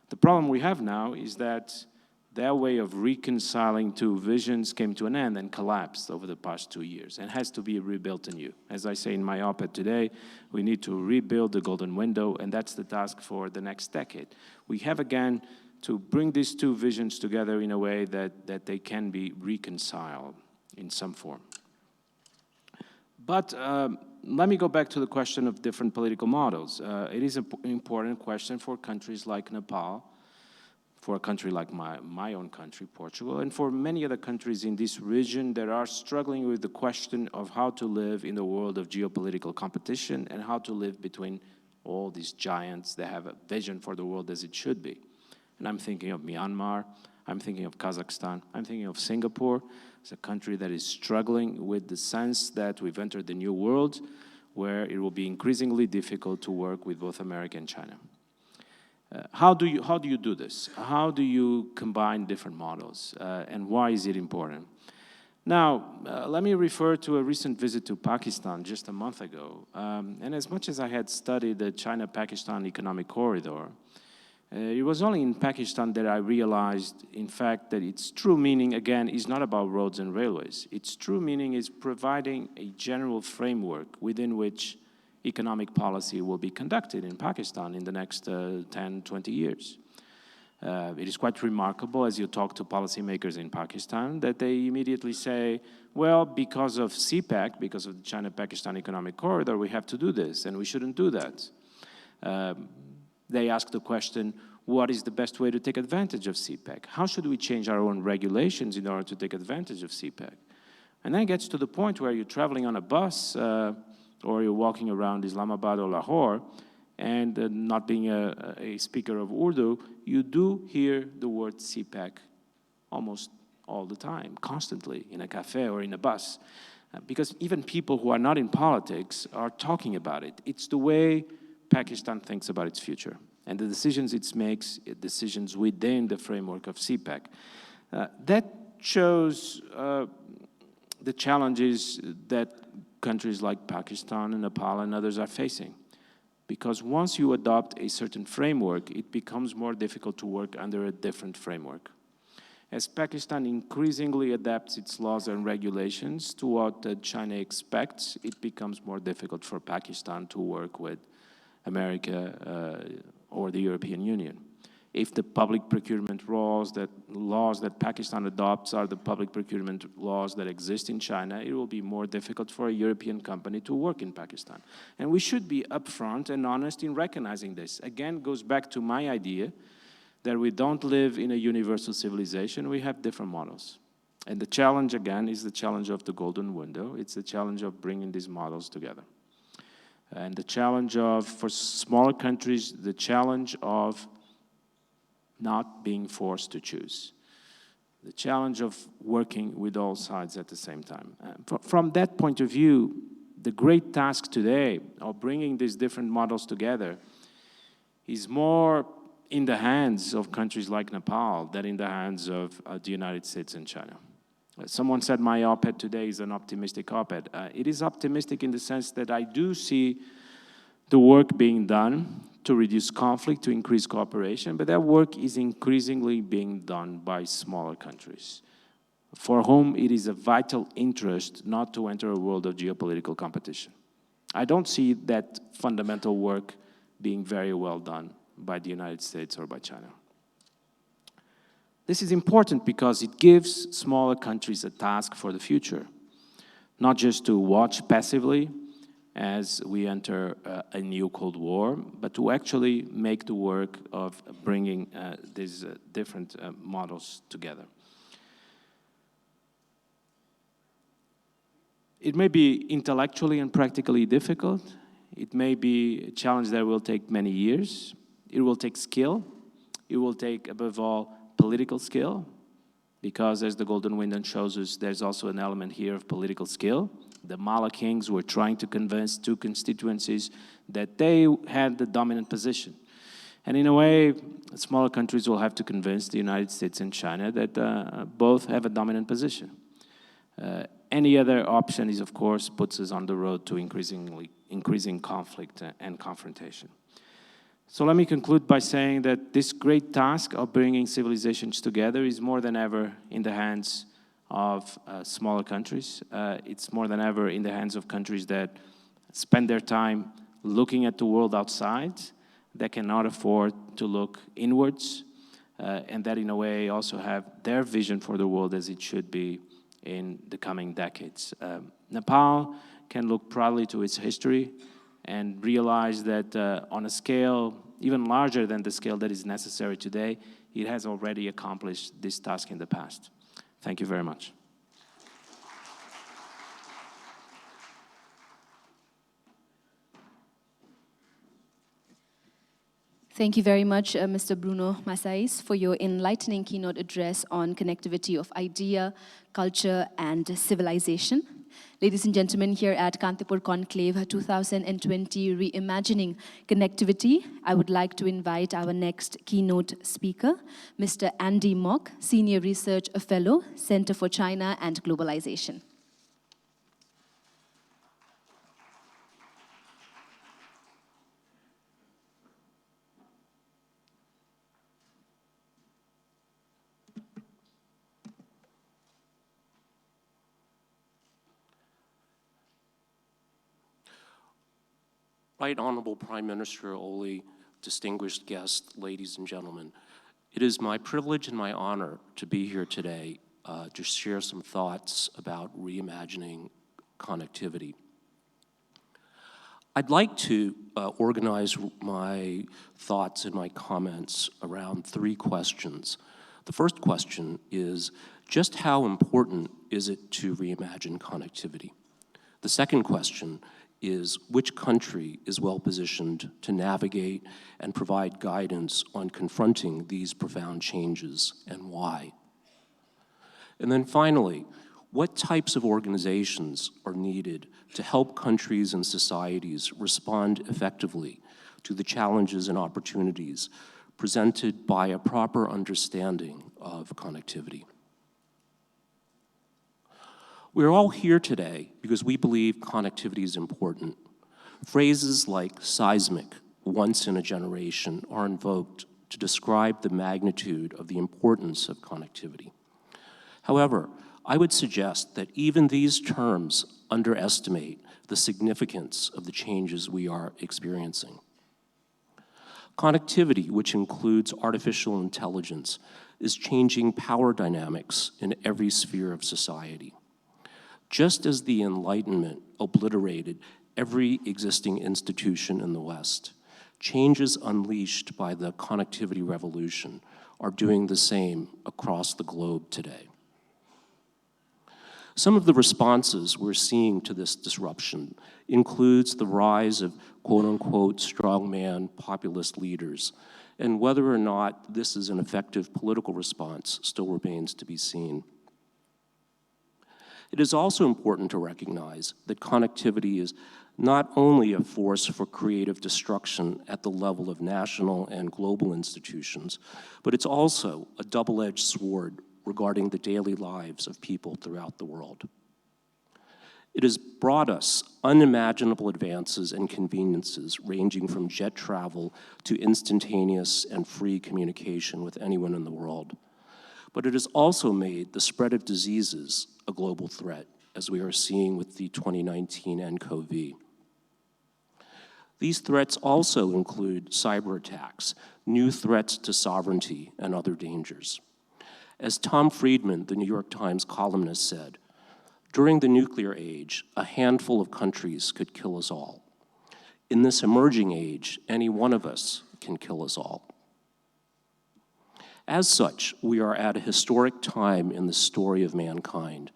The problem we have now is that their way of reconciling two visions came to an end and collapsed over the past 2 years and has to be rebuilt anew. As I say in my op-ed today, we need to rebuild the golden window, and that's the task for the next decade. We have again to bring these two visions together in a way that they can be reconciled in some form. But let me go back to the question of different political models. It is an important question for countries like Nepal, for a country like my own country, Portugal, and for many other countries in this region that are struggling with the question of how to live in the world of geopolitical competition and how to live between all these giants that have a vision for the world as it should be. And I'm thinking of Myanmar, I'm thinking of Kazakhstan, I'm thinking of Singapore. It's a country that is struggling with the sense that we've entered the new world where it will be increasingly difficult to work with both America and China. How do you do this? How do you combine different models? And why is it important? Now, let me refer to a recent visit to Pakistan just a month ago. And as much as I had studied the China-Pakistan economic corridor, it was only in Pakistan that I realized, in fact, that its true meaning, again, is not about roads and railways. Its true meaning is providing a general framework within which economic policy will be conducted in Pakistan in the next 10, 20 years. It is quite remarkable as you talk to policymakers in Pakistan that they immediately say, well, because of CPEC, because of the China-Pakistan economic corridor, we have to do this, and we shouldn't do that. They ask the question, what is the best way to take advantage of CPEC? How should we change our own regulations in order to take advantage of CPEC? And then it gets to the point where you're traveling on a bus or you're walking around Islamabad or Lahore, and not being a speaker of Urdu, you do hear the word CPEC almost all the time, constantly, in a cafe or in a bus. Because even people who are not in politics are talking about it. It's the way Pakistan thinks about its future. And the decisions it makes, decisions within the framework of CPEC. That shows the challenges that countries like Pakistan and Nepal and others are facing. Because once you adopt a certain framework, it becomes more difficult to work under a different framework. As Pakistan increasingly adapts its laws and regulations to what China expects, it becomes more difficult for Pakistan to work with America or the European Union. If the public procurement laws that Pakistan adopts are the public procurement laws that exist in China, it will be more difficult for a European company to work in Pakistan. And we should be upfront and honest in recognizing this. Again, goes back to my idea that we don't live in a universal civilization, we have different models. And the challenge, again, is the challenge of the golden window. It's the challenge of bringing these models together. And the challenge of, for smaller countries, the challenge of not being forced to choose. The challenge of working with all sides at the same time. From that point of view, the great task today of bringing these different models together is more in the hands of countries like Nepal than in the hands of the United States and China. Someone said my op-ed today is an optimistic op-ed. It is optimistic in the sense that I do see the work being done to reduce conflict, to increase cooperation, but that work is increasingly being done by smaller countries, for whom it is a vital interest not to enter a world of geopolitical competition. I don't see that fundamental work being very well done by the United States or by China. This is important because it gives smaller countries a task for the future, not just to watch passively as we enter a new Cold War, but to actually make the work of bringing these different models together. It may be intellectually and practically difficult. It may be a challenge that will take many years. It will take skill. It will take, above all, political skill, because as the Golden Window shows us, there's also an element here of political skill. The Mala kings were trying to convince two constituencies that they had the dominant position. And in a way, smaller countries will have to convince the United States and China that both have a dominant position. Any other option is, of course, puts us on the road to increasing conflict and confrontation. So let me conclude by saying that this great task of bringing civilizations together is more than ever in the hands of smaller countries. It's more than ever in the hands of countries that spend their time looking at the world outside, that cannot afford to look inwards, and that in a way also have their vision for the world as it should be in the coming decades. Nepal can look proudly to its history and realize that on a scale even larger than the scale that is necessary today. It has already accomplished this task in the past. Thank you very much. Thank you very much, Mr. Bruno Macaes, for your enlightening keynote address on connectivity of idea, culture, and civilization. Ladies and gentlemen, here at Kantipur Conclave 2020 Reimagining Connectivity, I would like to invite our next keynote speaker, Mr. Andy Mock, Senior Research Fellow, Center for China and Globalization. Right Honorable Prime Minister Oli, distinguished guests, ladies and gentlemen, it is my privilege and my honor to be here today to share some thoughts about reimagining connectivity. I'd like to organize my thoughts and my comments around three questions. The first question is, just how important is it to reimagine connectivity? The second question is, which country is well positioned to navigate and provide guidance on confronting these profound changes, and why? And then finally, what types of organizations are needed to help countries and societies respond effectively to the challenges and opportunities presented by a proper understanding of connectivity? We're all here today because we believe connectivity is important. Phrases like seismic, once in a generation, are invoked to describe the magnitude of the importance of connectivity. However, I would suggest that even these terms underestimate the significance of the changes we are experiencing. Connectivity, which includes artificial intelligence, is changing power dynamics in every sphere of society. Just as the Enlightenment obliterated every existing institution in the West, changes unleashed by the connectivity revolution are doing the same across the globe today. Some of the responses we're seeing to this disruption includes the rise of quote-unquote strongman populist leaders, and whether or not this is an effective political response still remains to be seen. It is also important to recognize that connectivity is not only a force for creative destruction at the level of national and global institutions, but it's also a double-edged sword regarding the daily lives of people throughout the world. It has brought us unimaginable advances and conveniences ranging from jet travel to instantaneous and free communication with anyone in the world. But it has also made the spread of diseases a global threat, as we are seeing with the 2019 nCoV. These threats also include cyber attacks, new threats to sovereignty, and other dangers. As Tom Friedman, the New York Times columnist, said, during the nuclear age, a handful of countries could kill us all. In this emerging age, any one of us can kill us all. As such, we are at a historic time in the story of mankind,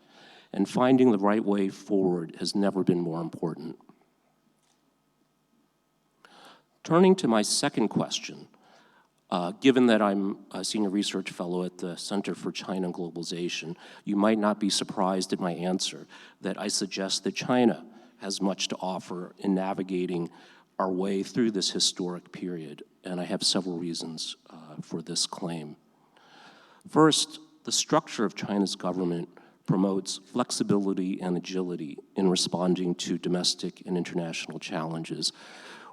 and finding the right way forward has never been more important. Turning to my second question, given that I'm a senior research fellow at the Center for China and Globalization, you might not be surprised at my answer that I suggest that China has much to offer in navigating our way through this historic period, and I have several reasons for this claim. First, the structure of China's government promotes flexibility and agility in responding to domestic and international challenges.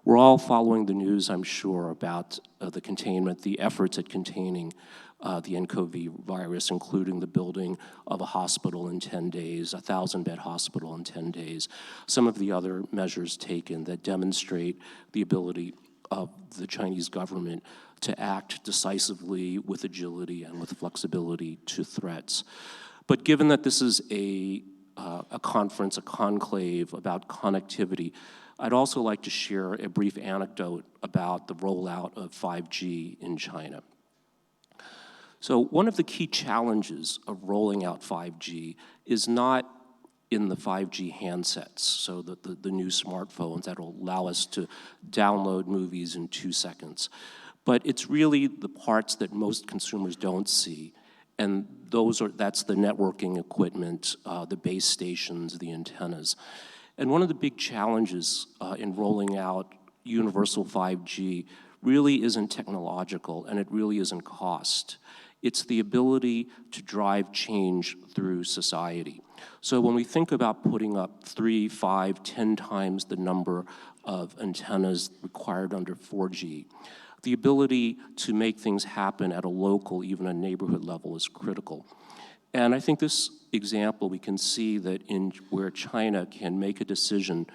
We're all following the news, I'm sure, about the efforts at containing the nCoV virus, including the building of a hospital in 10 days, a 1,000-bed hospital in 10 days, some of the other measures taken that demonstrate the ability of the Chinese government to act decisively with agility and with flexibility to threats. But given that this is a conference, a conclave about connectivity, I'd also like to share a brief anecdote about the rollout of 5G in China. So one of the key challenges of rolling out 5G is not in the 5G handsets, so the new smartphones that will allow us to download movies in 2 seconds. But it's really the parts that most consumers don't see, and that's the networking equipment, the base stations, the antennas. And one of the big challenges in rolling out universal 5G really isn't technological, and it really isn't cost. It's the ability to drive change through society. So when we think about putting up 3, 5, 10 times the number of antennas required under 4G, the ability to make things happen at a local, even a neighborhood level is critical. And I think this example, we can see that where China can make a decision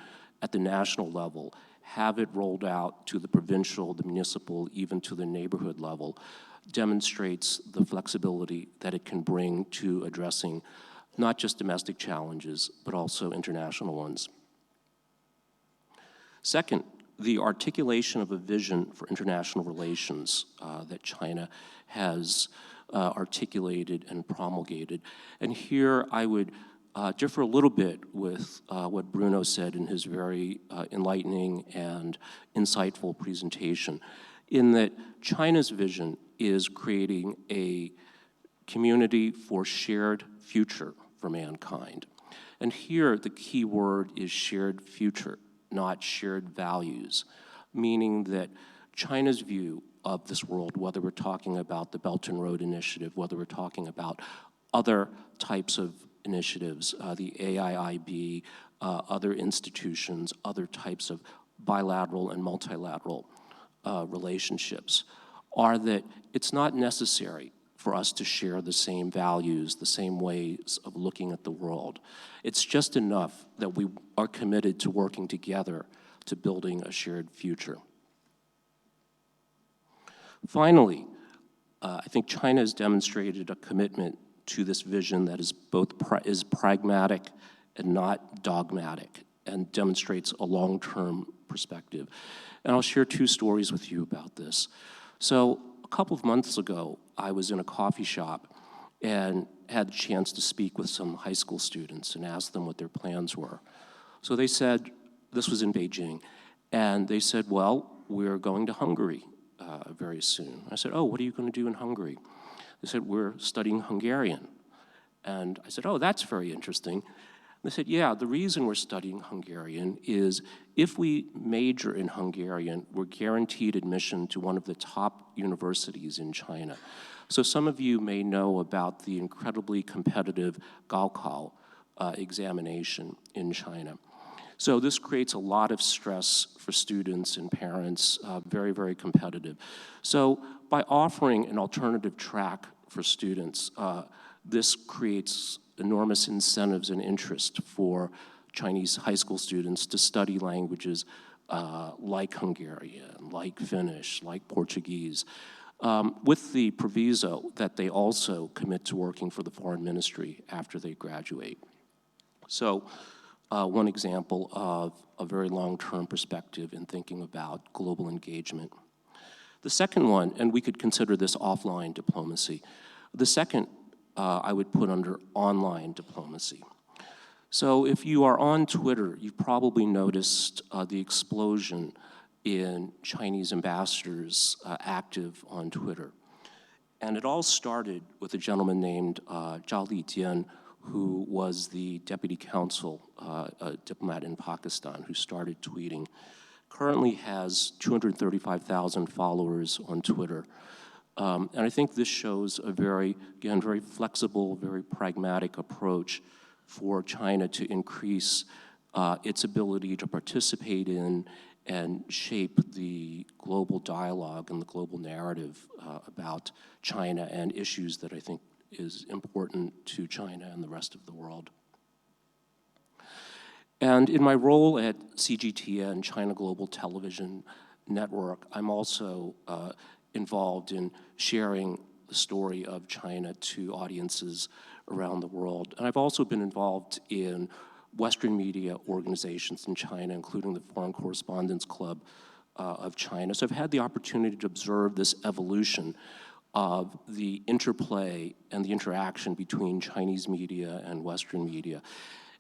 at the national level, have it rolled out to the provincial, the municipal, even to the neighborhood level, demonstrates the flexibility that it can bring to addressing not just domestic challenges, but also international ones. Second, the articulation of a vision for international relations that China has articulated and promulgated. And here I would differ a little bit with what Bruno said in his very enlightening and insightful presentation, in that China's vision is creating a community for shared future for mankind. And here the key word is shared future, not shared values, meaning that China's view of this world, whether we're talking about the Belt and Road Initiative, whether we're talking about other types of initiatives, the AIIB, other institutions, other types of bilateral and multilateral relationships, are that it's not necessary for us to share the same values, the same ways of looking at the world. It's just enough that we are committed to working together to building a shared future. Finally, I think China has demonstrated a commitment to this vision that is both is pragmatic and not dogmatic, and demonstrates a long-term perspective. And I'll share 2 stories with you about this. So a couple of months ago, I was in a coffee shop and had the chance to speak with some high school students and ask them what their plans were. So they said, this was in Beijing, and they said, well, we're going to Hungary very soon. I said, oh, what are you going to do in Hungary? They said, we're studying Hungarian. And I said, oh, that's very interesting. They said, yeah, the reason we're studying Hungarian is if we major in Hungarian, we're guaranteed admission to one of the top universities in China. So some of you may know about the incredibly competitive Gaokao examination in China. So this creates a lot of stress for students and parents, very, very competitive. So by offering an alternative track for students, this creates enormous incentives and interest for Chinese high school students to study languages like Hungarian, like Finnish, like Portuguese, with the proviso that they also commit to working for the foreign ministry after they graduate. So one example of a very long-term perspective in thinking about global engagement. The second one, and we could consider this offline diplomacy, the second I would put under online diplomacy. So if you are on Twitter, you've probably noticed the explosion in Chinese ambassadors active on Twitter. And it all started with a gentleman named Zhao Lijian, who was the deputy consul, a diplomat in Pakistan, who started tweeting. Currently has 235,000 followers on Twitter. And I think this shows a very flexible, very pragmatic approach for China to increase its ability to participate in and shape the global dialogue and the global narrative about China and issues that I think is important to China and the rest of the world. And in my role at CGTN, China Global Television Network, I'm also involved in sharing the story of China to audiences around the world. And I've also been involved in Western media organizations in China, including the Foreign Correspondents Club of China. So I've had the opportunity to observe this evolution of the interplay and the interaction between Chinese media and Western media.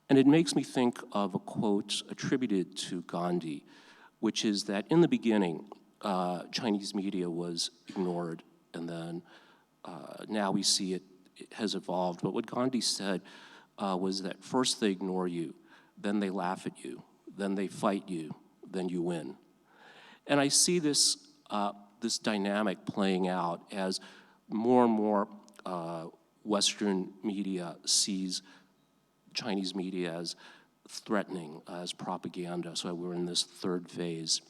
And it makes me think of a quote attributed to Gandhi, which is that in the beginning, Chinese media was ignored, and then now we see it has evolved. But what Gandhi said was that first they ignore you, then they laugh at you, then they fight you, then you win. And I see this, this dynamic playing out as more and more Western media sees Chinese media as threatening, as propaganda. So we're in this third phase.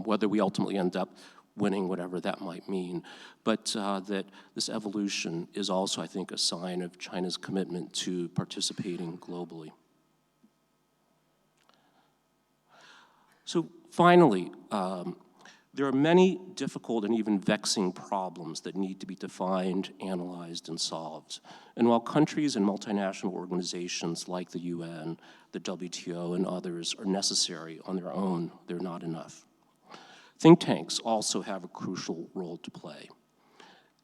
Whether we ultimately end up winning, whatever that might mean, but that this evolution is also, I think, a sign of China's commitment to participating globally. So finally, there are many difficult and even vexing problems that need to be defined, analyzed, and solved. And while countries and multinational organizations like the UN, the WTO, and others are necessary on their own, they're not enough. Think tanks also have a crucial role to play.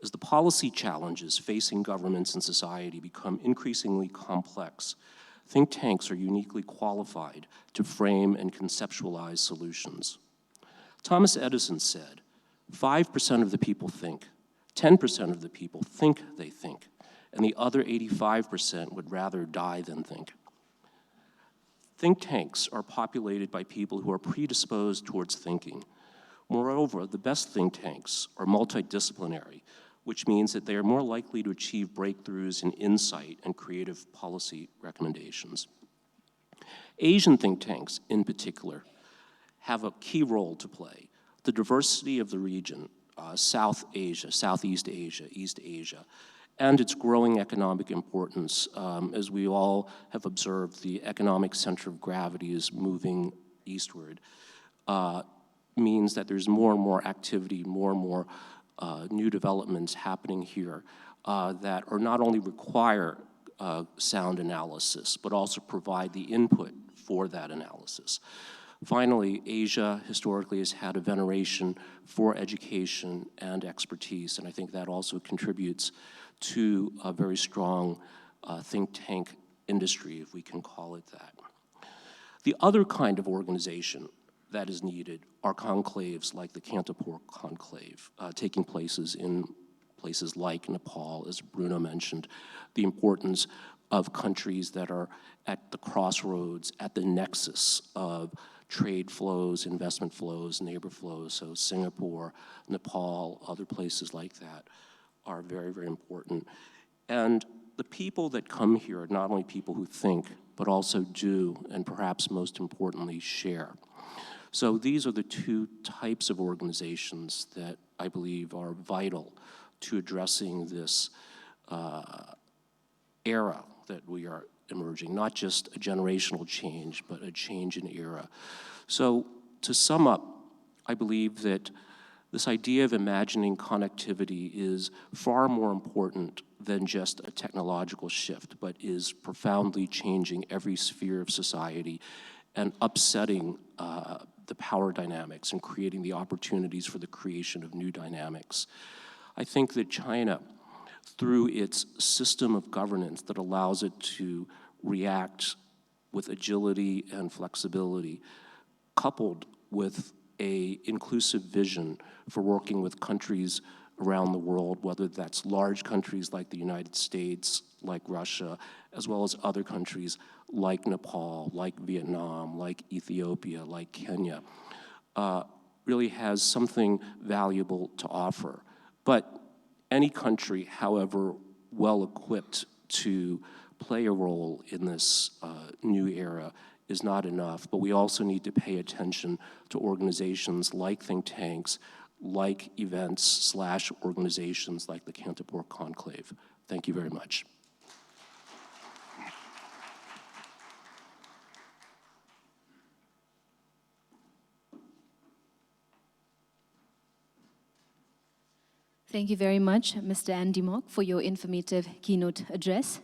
As the policy challenges facing governments and society become increasingly complex, think tanks are uniquely qualified to frame and conceptualize solutions. Thomas Edison said, 5% of the people think, 10% of the people think they think, and the other 85% would rather die than think. Think tanks are populated by people who are predisposed towards thinking. Moreover, the best think tanks are multidisciplinary, which means that they are more likely to achieve breakthroughs in insight and creative policy recommendations. Asian think tanks, in particular, have a key role to play. The diversity of the region, South Asia, Southeast Asia, East Asia, and its growing economic importance, as we all have observed, the economic center of gravity is moving eastward, means that there's more and more activity, more and more new developments happening here that are not only require sound analysis, but also provide the input for that analysis. Finally, Asia historically has had a veneration for education and expertise, and I think that also contributes to a very strong think tank industry, if we can call it that. The other kind of organization that is needed are conclaves like the Kantipur Conclave, taking places in places like Nepal, as Bruno mentioned, the importance of countries that are at the crossroads, at the nexus of trade flows, investment flows, neighbor flows. So Singapore, Nepal, other places like that are very, very important. And the people that come here are not only people who think, but also do, and perhaps most importantly, share. So these are the two types of organizations that I believe are vital to addressing this era that we are emerging, not just a generational change, but a change in era. So to sum up, I believe that this idea of imagining connectivity is far more important than just a technological shift, but is profoundly changing every sphere of society and upsetting the power dynamics and creating the opportunities for the creation of new dynamics. I think that China, through its system of governance that allows it to react with agility and flexibility, coupled with an inclusive vision for working with countries around the world, whether that's large countries like the United States, like Russia, as well as other countries like Nepal, like Vietnam, like Ethiopia, like Kenya, really has something valuable to offer. But any country, however well equipped to play a role in this new era, is not enough. But we also need to pay attention to organizations like think tanks, like events/organizations like the Kantipur Conclave. Thank you very much. Thank you very much, Mr. Andy Mock, for your informative keynote address.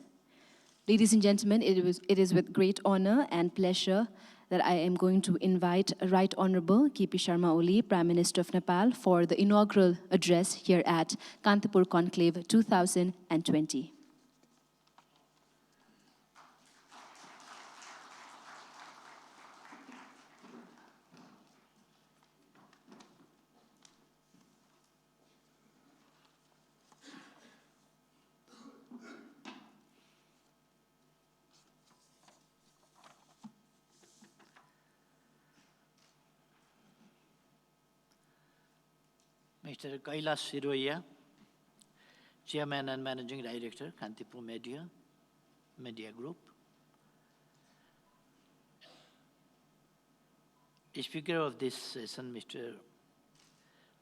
Ladies and gentlemen, it is with great honor and pleasure that I am going to invite Right Honorable KP Sharma Oli, Prime Minister of Nepal, for the inaugural address here at Kantipur Conclave 2020. Mr. Kailash Sirohiya, Chairman and Managing Director, Kantipur Media Group. Speaker of this session, Mr.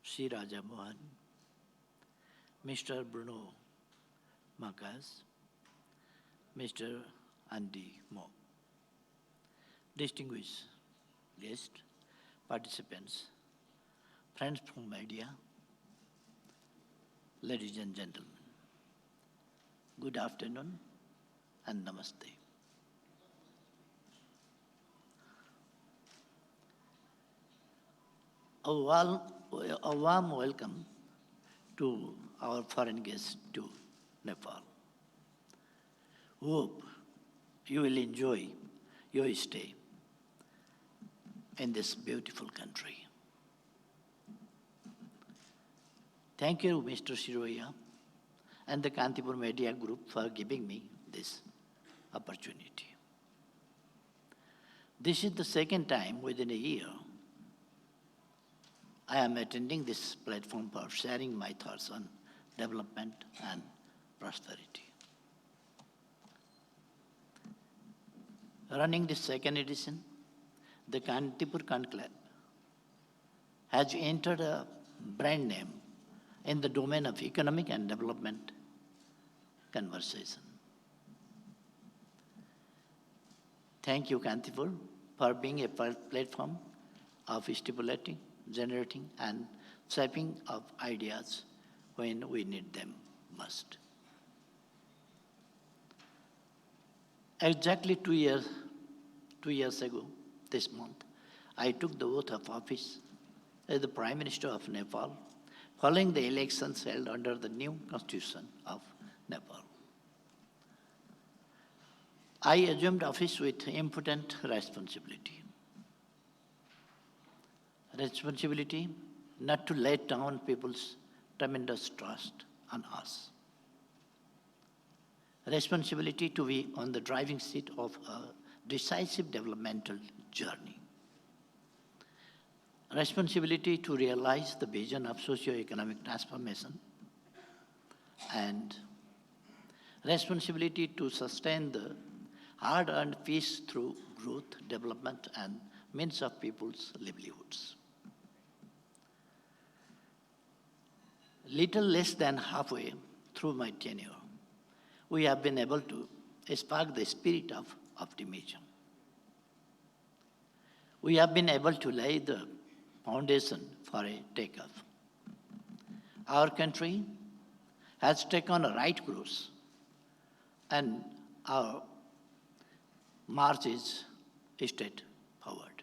C. Raja Mohan, Mr. Bruno Macaes, Mr. Andy Mo. Distinguished guests, participants, friends from media, ladies and gentlemen, good afternoon and namaste. A warm welcome to our foreign guests to Nepal. Hope you will enjoy your stay in this beautiful country. Thank you, Mr. Sirohiya and the Kantipur Media Group for giving me this opportunity. This is the second time within a year I am attending this platform for sharing my thoughts on development and prosperity. Running this second edition, the Kantipur Conclave has entered a brand name in the domain of economic and development conversation. Thank you, Kantipur, for being a platform of stimulating, generating, and shaping of ideas when we need them most. Exactly 2 years ago, this month, I took the oath of office as the Prime Minister of Nepal, following the elections held under the new constitution of Nepal. I assumed office with important responsibility. Responsibility not to let down people's tremendous trust on us. Responsibility to be on the driving seat of a decisive developmental journey. Responsibility to realize the vision of socio-economic transformation, and responsibility to sustain the hard-earned peace through growth, development, and means of people's livelihoods. Little less than halfway through my tenure, we have been able to spark the spirit of optimism. We have been able to lay the foundation for a takeoff. Our country has taken a right course, and our march is straight forward.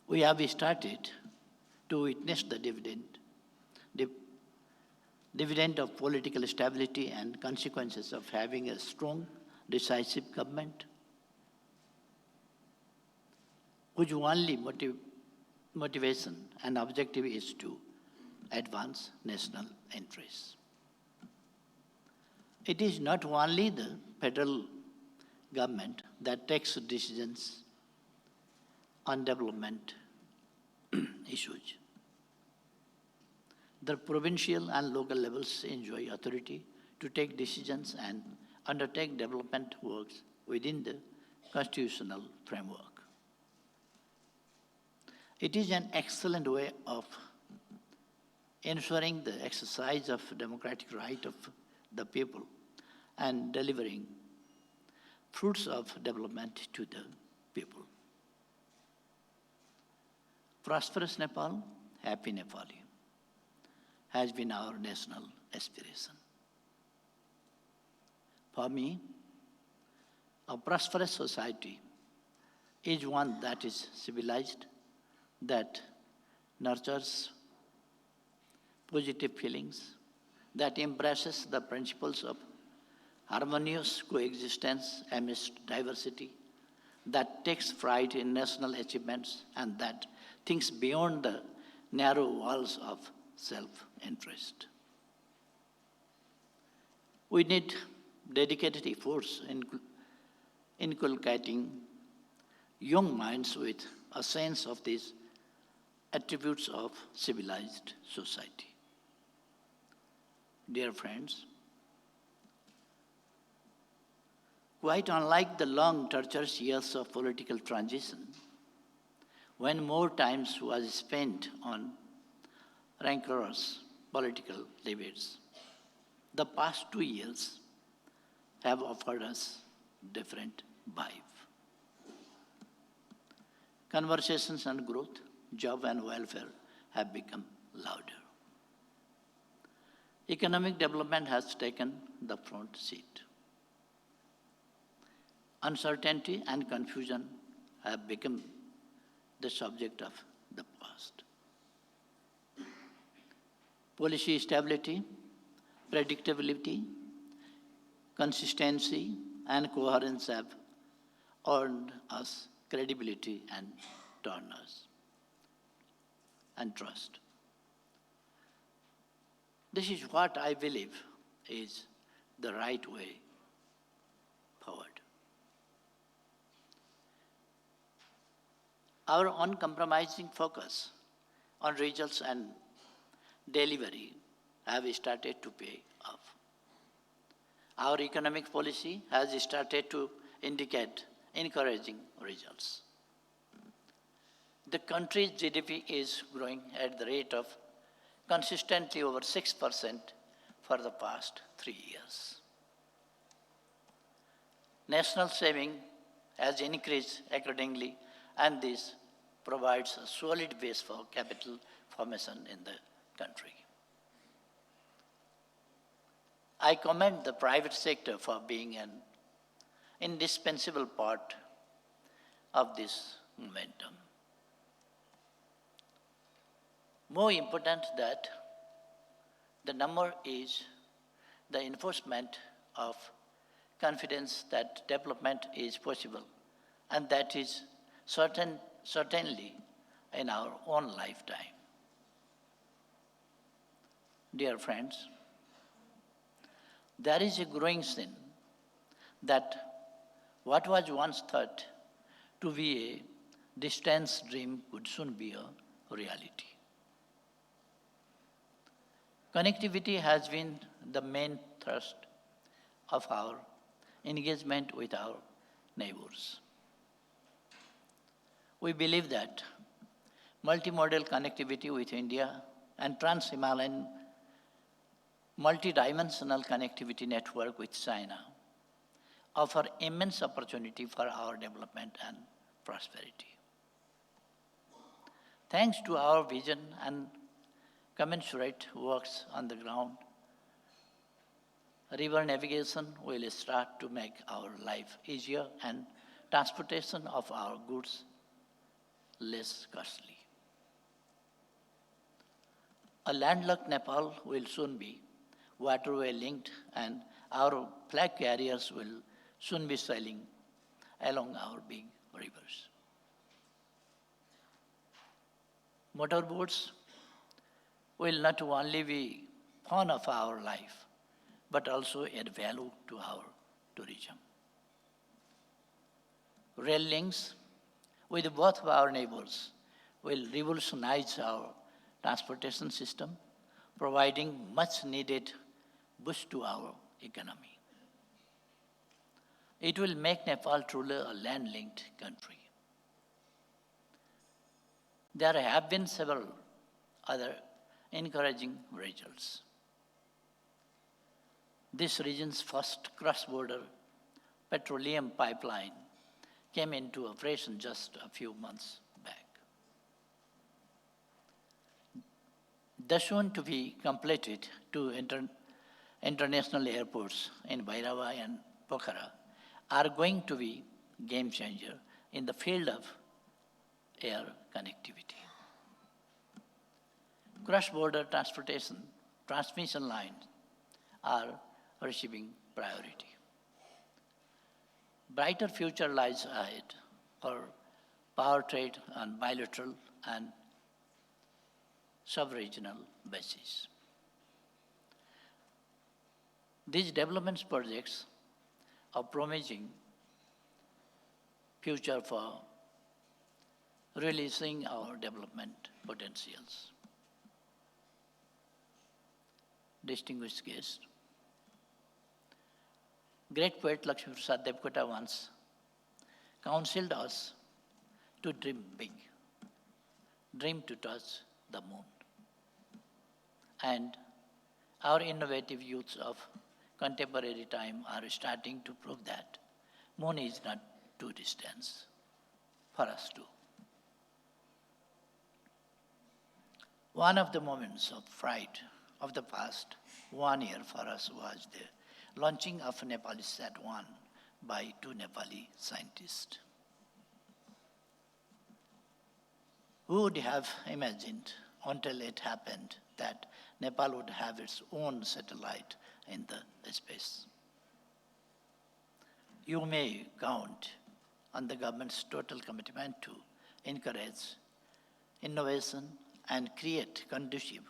We have started to witness the dividend of political stability and consequences of having a strong, decisive government whose only motivation and objective is to advance national interests. It is not only the federal government that takes decisions on development issues. The provincial and local levels enjoy authority to take decisions and undertake development works within the constitutional framework. It is an excellent way of ensuring the exercise of democratic right of the people and delivering fruits of development to the people. Prosperous Nepal, happy Nepali has been our national aspiration. For me, a prosperous society is one that is civilized, that nurtures positive feelings, that embraces the principles of harmonious coexistence amidst diversity, that takes pride in national achievements, and that thinks beyond the narrow walls of self-interest. We need dedicated efforts in inculcating young minds with a sense of these attributes of civilized society. Dear friends, quite unlike the long, torturous years of political transition, when more time was spent on rancorous political debates, the past 2 years have offered us different vibe. Conversations on growth, job and welfare have become louder. Economic development has taken the front seat. Uncertainty and confusion have become the subject of the past. Policy stability, predictability, consistency, and coherence have earned us credibility and tolerance and trust. This is what I believe is the right way forward. Our uncompromising focus on results and delivery have started to pay off. Our economic policy has started to indicate encouraging results. The country's GDP is growing at the rate of consistently over 6% for the past 3 years. National saving has increased accordingly, and this provides a solid base for capital formation in the country. I commend the private sector for being an indispensable part of this momentum. More important that the number is the enforcement of confidence that development is possible, and that is certainly in our own lifetime. Dear friends, there is a growing sense that what was once thought to be a distant dream could soon be a reality. Connectivity has been the main thrust of our engagement with our neighbors. We believe that multimodal connectivity with India and trans-Himalayan multidimensional connectivity network with China offer immense opportunity for our development and prosperity. Thanks to our vision and commensurate works on the ground, river navigation will start to make our life easier and transportation of our goods less costly. A landlocked Nepal will soon be waterway linked, and our flag carriers will soon be sailing along our big rivers. Motorboats will not only be fun of our life, but also add value to our tourism. Rail links with both of our neighbors will revolutionize our transportation system, providing much needed boost to our economy. It will make Nepal truly a land-linked country. There have been several other encouraging results. This region's first cross-border petroleum pipeline came into operation just a few months back. The soon to be completed two international airports in Bhairava and Pokhara are going to be game changer in the field of air connectivity. Cross-border transmission lines are receiving priority. Brighter future lies ahead for power trade on bilateral and sub-regional basis. These development projects are promising future for releasing our development potentials. Distinguished guests, great poet Lakshmi Prasad Devkota once counseled us to dream big, dream to touch the moon. And our innovative youths of contemporary time are starting to prove that moon is not too distant for us too. One of the moments of pride of the past 1 year for us was the launching of Nepali Sat-1 by 2 Nepali scientists. Who would have imagined until it happened that Nepal would have its own satellite in the space? You may count on the government's total commitment to encourage innovation and create conducive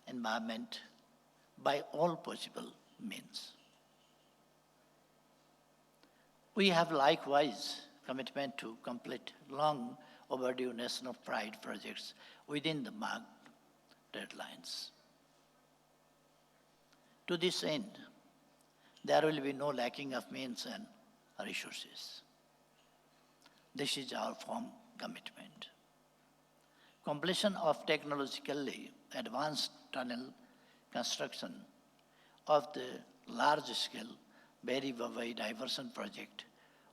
environment by all possible means. We have likewise commitment to complete long overdue national pride projects within the marked deadlines. To this end, there will be no lacking of means and resources. This is our firm commitment. Completion of technologically advanced tunnel construction of the large-scale Berry Vavai diversion project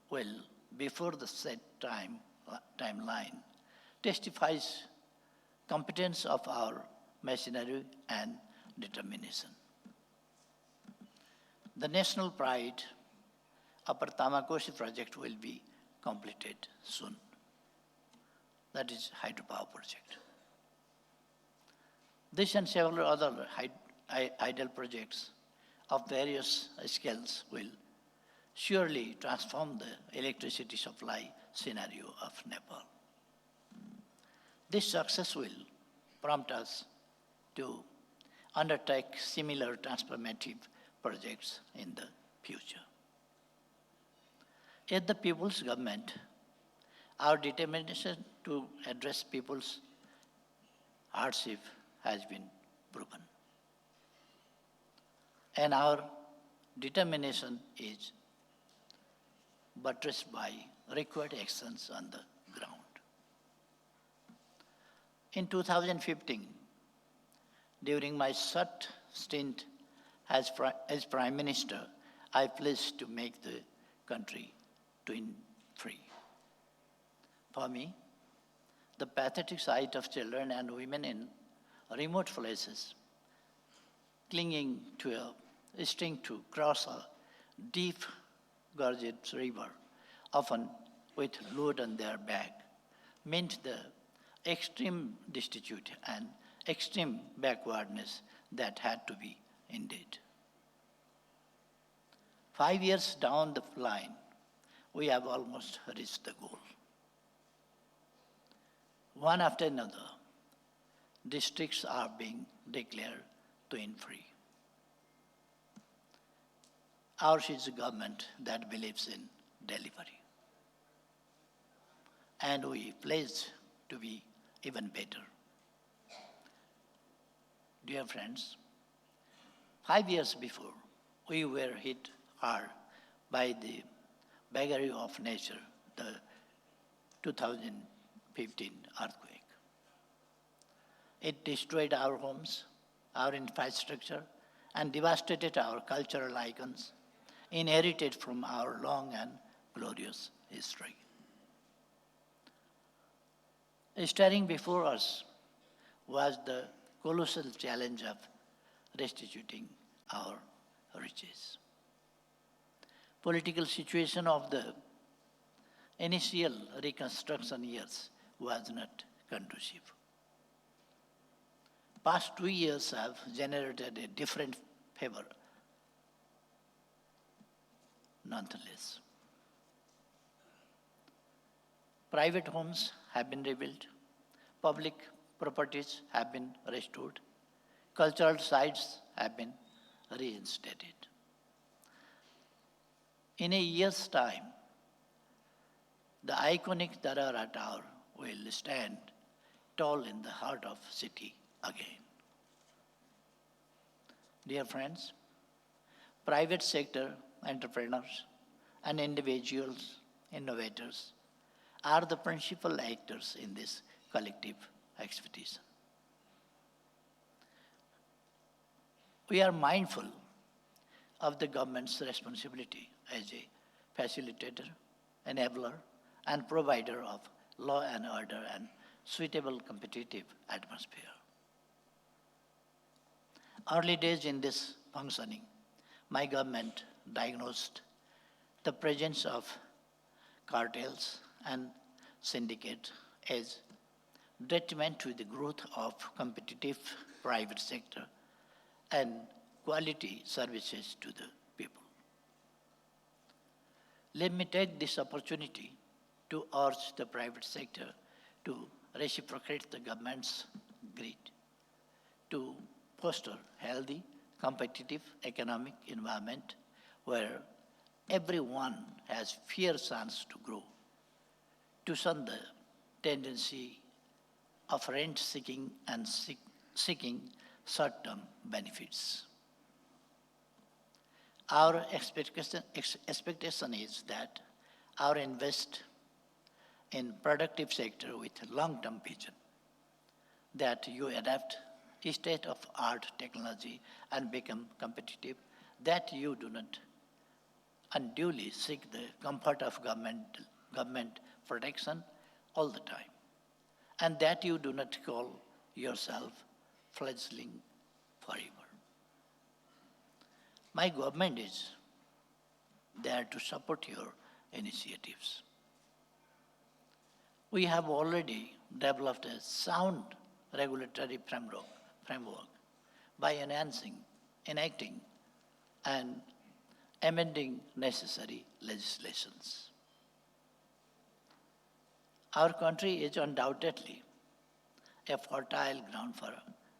will, before the set timeline, testifies competence of our machinery and determination. The national pride Upper Tamakosi project will be completed soon. That is hydropower project. This and several other idle projects of various scales will surely transform the electricity supply scenario of Nepal. This success will prompt us to undertake similar transformative projects in the future. At the People's Government, our determination to address people's hardship has been proven. And our determination is buttressed by required actions on the ground. In 2015, during my short stint as Prime Minister, I pledged to make the country twin-free. For me, the pathetic sight of children and women in remote places clinging to a string to cross a deep gorged river, often with load on their back, meant the extreme destitute and extreme backwardness that had to be ended. 5 years down the line, we have almost reached the goal. One after another, districts are being declared twin-free. Ours is a government that believes in delivery. And we pledge to be even better. Dear friends, 5 years before, we were hit hard by the vagary of nature, the 2015 earthquake. It destroyed our homes, our infrastructure, and devastated our cultural icons, inherited from our long and glorious history. Staring before us was the colossal challenge of restituting our riches. Political situation of the initial reconstruction years was not conducive. Past 2 years have generated a different favor, nonetheless. Private homes have been rebuilt, public properties have been restored, cultural sites have been reinstated. In a year's time, the iconic Darara Tower will stand tall in the heart of city again. Dear friends, private sector entrepreneurs and individuals, innovators, are the principal actors in this collective expedition. We are mindful of the government's responsibility as a facilitator, enabler, and provider of law and order and suitable competitive atmosphere. Early days in this functioning, my government diagnosed the presence of cartels and syndicates as detriment to the growth of competitive private sector and quality services to the people. Let me take this opportunity to urge the private sector to reciprocate the government's greed, to foster healthy, competitive economic environment where everyone has fair chance to grow, to shun the tendency of rent-seeking and seeking short-term benefits. Our expectation is that our invest in productive sector with long-term vision, that you adapt state-of-art technology and become competitive, that you do not unduly seek the comfort of government protection all the time, and that you do not call yourself fledgling forever. My government is there to support your initiatives. We have already developed a sound regulatory framework by enacting, and amending necessary legislations. Our country is undoubtedly a fertile ground for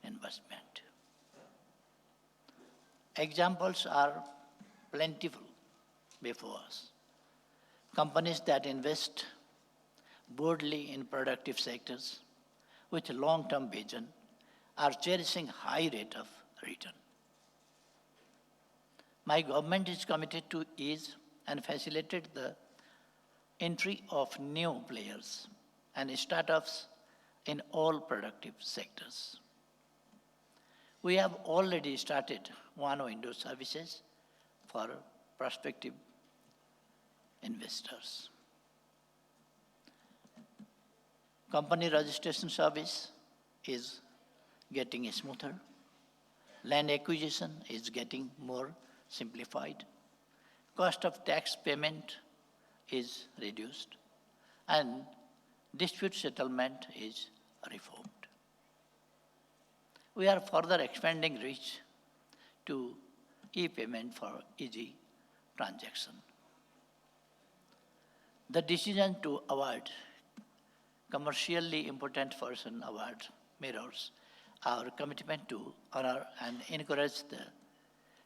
investment. Examples are plentiful before us. Companies that invest boldly in productive sectors with long-term vision are cherishing high rate of return. My government is committed to ease and facilitate the entry of new players and startups in all productive sectors. We have already started one-window services for prospective investors. Company registration service is getting smoother. Land acquisition is getting more simplified. Cost of tax payment is reduced, and dispute settlement is reformed. We are further expanding reach to e-payment for easy transaction. The decision to award commercially important person award mirrors our commitment to honor and encourage the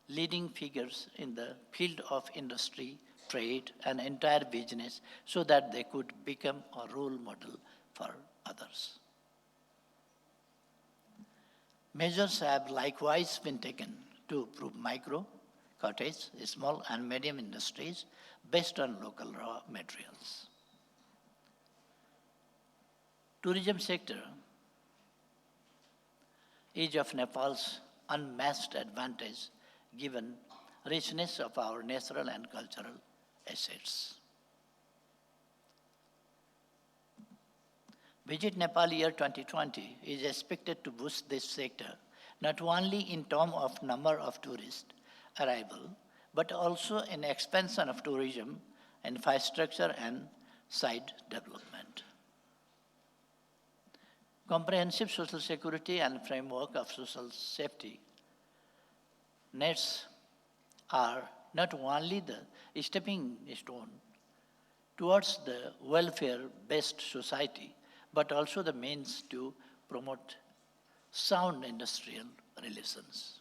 leading figures in the field of industry, trade, and entire business so that they could become a role model for others. Measures have likewise been taken to improve micro, cottage, small and medium industries based on local raw materials. Tourism sector is of Nepal's unmatched advantage given richness of our natural and cultural assets. Visit Nepal year 2020 is expected to boost this sector not only in terms of number of tourist arrival, but also in expansion of tourism, infrastructure, and site development. Comprehensive social security and framework of social safety nets are not only the stepping stone towards the welfare-based society, but also the means to promote sound industrial relations.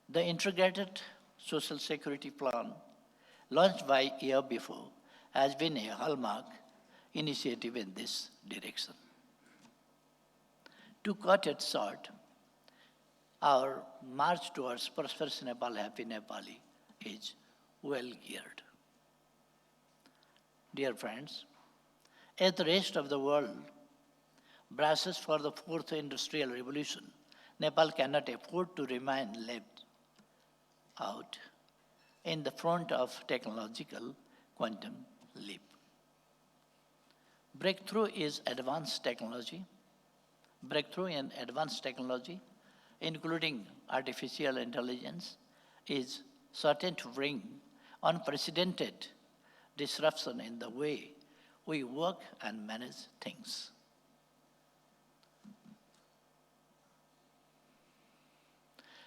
The integrated social security plan, launched by year before, has been a hallmark initiative in this direction. To cut it short, our march towards prosperous Nepal, happy Nepali is well geared. Dear friends, as the rest of the world braces for the fourth industrial revolution, Nepal cannot afford to remain left out in the front of technological quantum leap. Breakthrough in advanced technology, including artificial intelligence, is certain to bring unprecedented disruption in the way we work and manage things.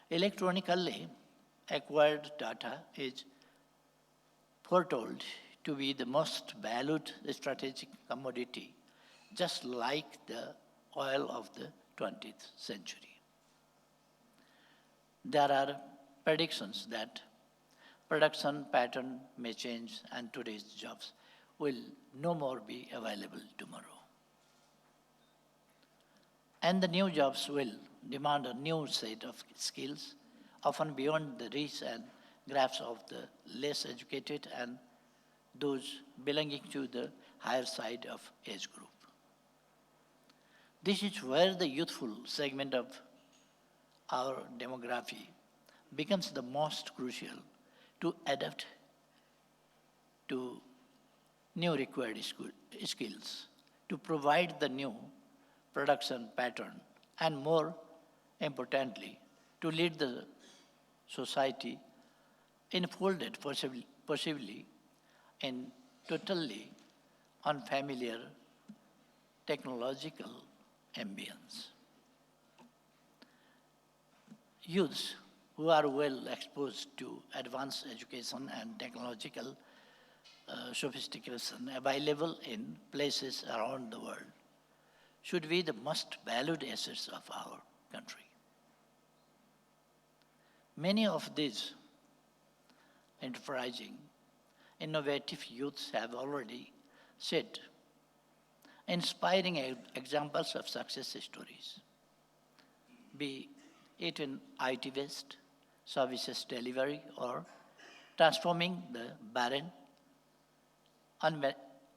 Electronically acquired data is foretold to be the most valued strategic commodity, just like the oil of the 20th century. There are predictions that production pattern may change and today's jobs will no more be available tomorrow. And the new jobs will demand a new set of skills, often beyond the reach and grasp of the less educated and those belonging to the higher side of age group. This is where the youthful segment of our demography becomes the most crucial to adapt to new required skills, to provide the new production pattern, and more importantly, to lead the society enfolded possibly in totally unfamiliar technological ambience. Youths who are well exposed to advanced education and technological sophistication available in places around the world should be the most valued assets of our country. Many of these enterprising, innovative youths have already set inspiring examples of success stories, be it in IT-based services delivery or transforming the barren,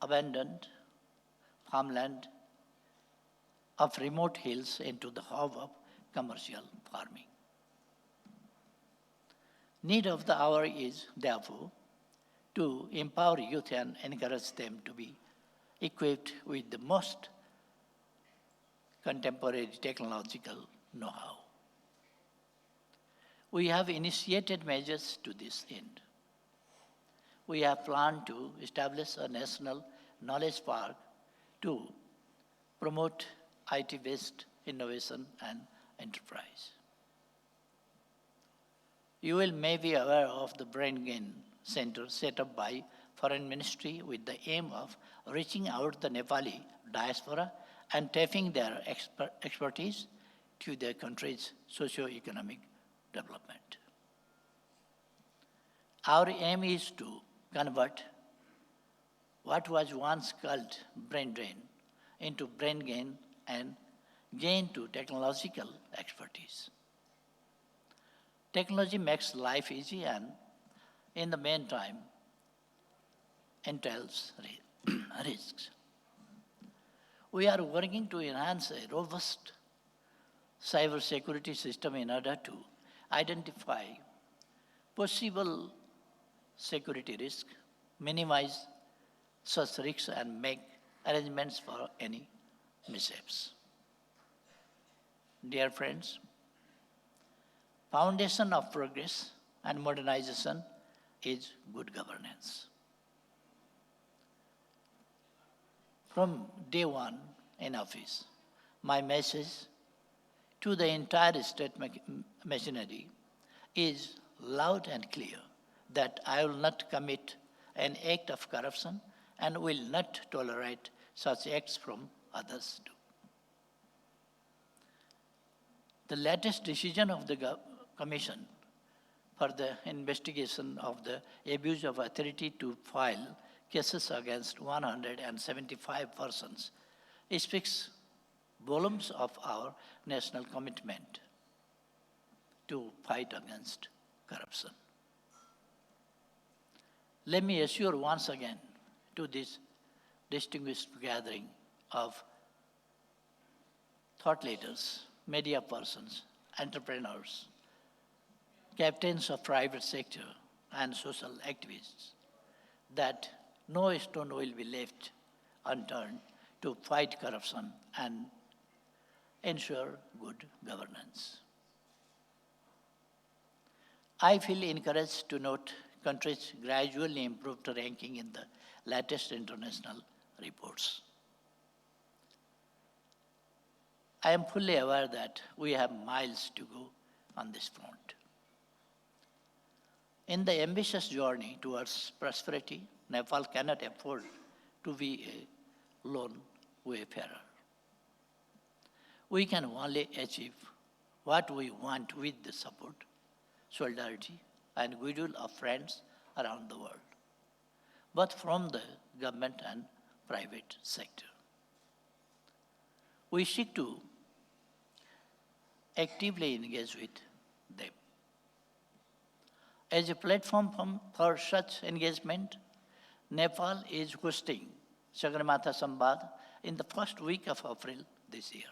abandoned farmland of remote hills into the hub of commercial farming. Need of the hour is, therefore, to empower youth and encourage them to be equipped with the most contemporary technological know-how. We have initiated measures to this end. We have planned to establish a national knowledge park to promote IT-based innovation and enterprise. You will may be aware of the Brain Gain Center set up by Foreign Ministry with the aim of reaching out the Nepali diaspora and tapping their expertise to their country's socio-economic development. Our aim is to convert what was once called brain drain into brain gain and gain to technological expertise. Technology makes life easy and, in the meantime, entails risks. We are working to enhance a robust cybersecurity system in order to identify possible security risks, minimize such risks, and make arrangements for any mishaps. Dear friends, foundation of progress and modernization is good governance. From day one in office, my message to the entire state machinery is loud and clear that I will not commit an act of corruption and will not tolerate such acts from others too. The latest decision of the Commission for the investigation of the abuse of authority to file cases against 175 persons speaks volumes of our national commitment to fight against corruption. Let me assure once again to this distinguished gathering of thought leaders, media persons, entrepreneurs, captains of private sector, and social activists that no stone will be left unturned to fight corruption and ensure good governance. I feel encouraged to note countries gradually improved ranking in the latest international reports. I am fully aware that we have miles to go on this front. In the ambitious journey towards prosperity, Nepal cannot afford to be a lone wayfarer. We can only achieve what we want with the support, solidarity, and goodwill of friends around the world, both from the government and private sector. We seek to actively engage with them. As a platform for such engagement, Nepal is hosting Sagarmatha Samvad in the first week of April this year.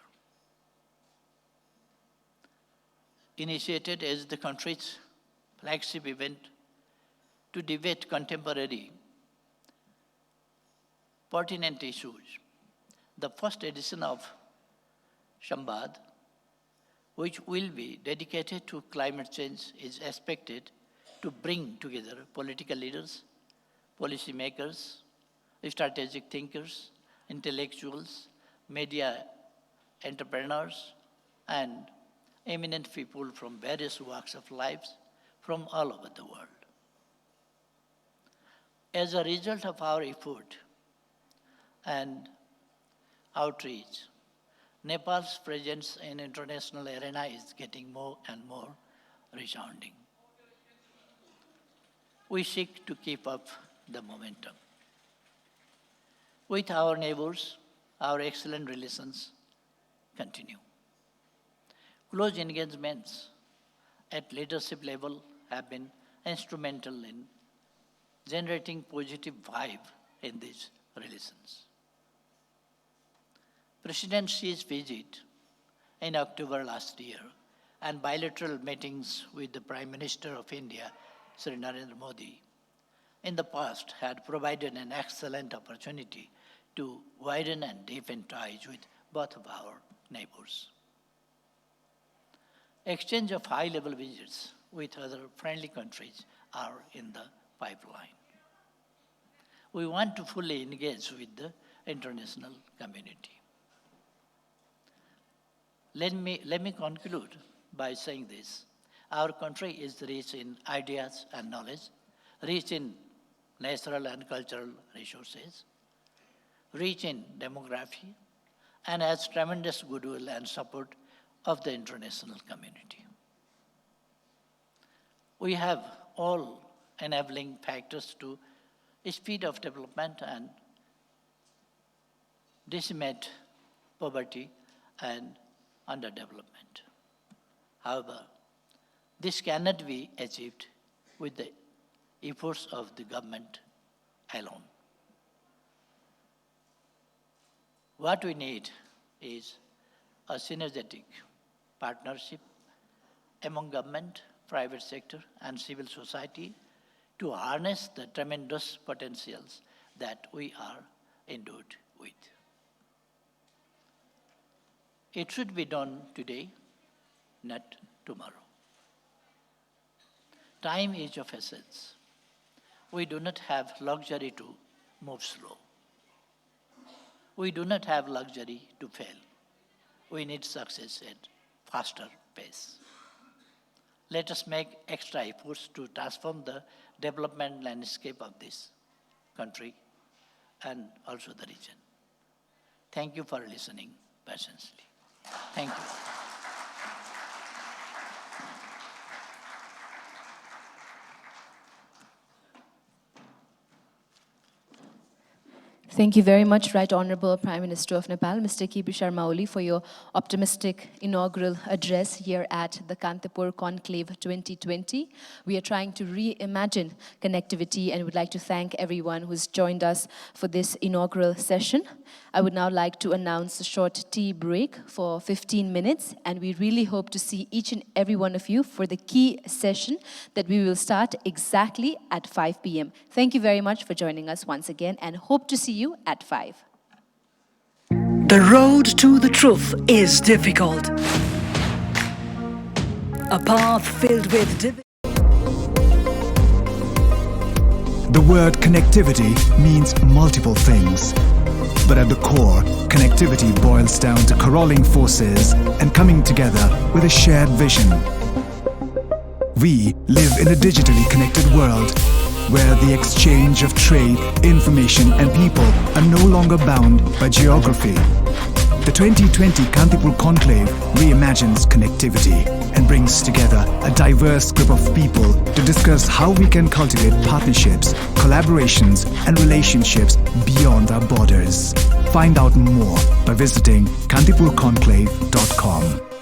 Initiated as the country's flagship event to debate contemporary pertinent issues, the first edition of Samvad, which will be dedicated to climate change, is expected to bring together political leaders, policymakers, strategic thinkers, intellectuals, media entrepreneurs, and eminent people from various walks of life from all over the world. As a result of our effort and outreach, Nepal's presence in international arena is getting more and more resounding. We seek to keep up the momentum. With our neighbors, our excellent relations continue. Close engagements at leadership level have been instrumental in generating positive vibe in these relations. President Xi's visit in October last year and bilateral meetings with the Prime Minister of India, Sri Narendra Modi, in the past had provided an excellent opportunity to widen and deepen ties with both of our neighbors. Exchange of high-level visits with other friendly countries are in the pipeline. We want to fully engage with the international community. Let me conclude by saying this. Our country is rich in ideas and knowledge, rich in natural and cultural resources, rich in demography, and has tremendous goodwill and support of the international community. We have all enabling factors to speed of development and decimate poverty and underdevelopment. However, this cannot be achieved with the efforts of the government alone. What we need is a synergetic partnership among government, private sector, and civil society to harness the tremendous potentials that we are endowed with. It should be done today not tomorrow. Time is of essence. We do not have luxury to move slow. We do not have luxury to fail. We need success at faster pace. Let us make extra efforts to transform the development landscape of this country and also the region. Thank you for listening patiently. Thank you. Thank you very much, Right Honorable Prime Minister of Nepal, Mr. K.P. Sharma Oli, for your optimistic inaugural address here at the Kantipur Conclave 2020. We are trying to reimagine connectivity and would like to thank everyone who's joined us for this inaugural session. I would now like to announce a short tea break for 15 minutes, and we really hope to see each and every one of you for the key session that we will start exactly at 5 p.m. Thank you very much for joining us once again, and hope to see you at 5. The road to the truth is difficult. A path filled with The word connectivity means multiple things. But at the core, connectivity boils down to corralling forces and coming together with a shared vision. We live in a digitally connected world where the exchange of trade, information and people are no longer bound by geography. The 2020 Kantipur Conclave reimagines connectivity and brings together a diverse group of people to discuss how we can cultivate partnerships, collaborations and relationships beyond our borders. Find out more by visiting kantipurconclave.com.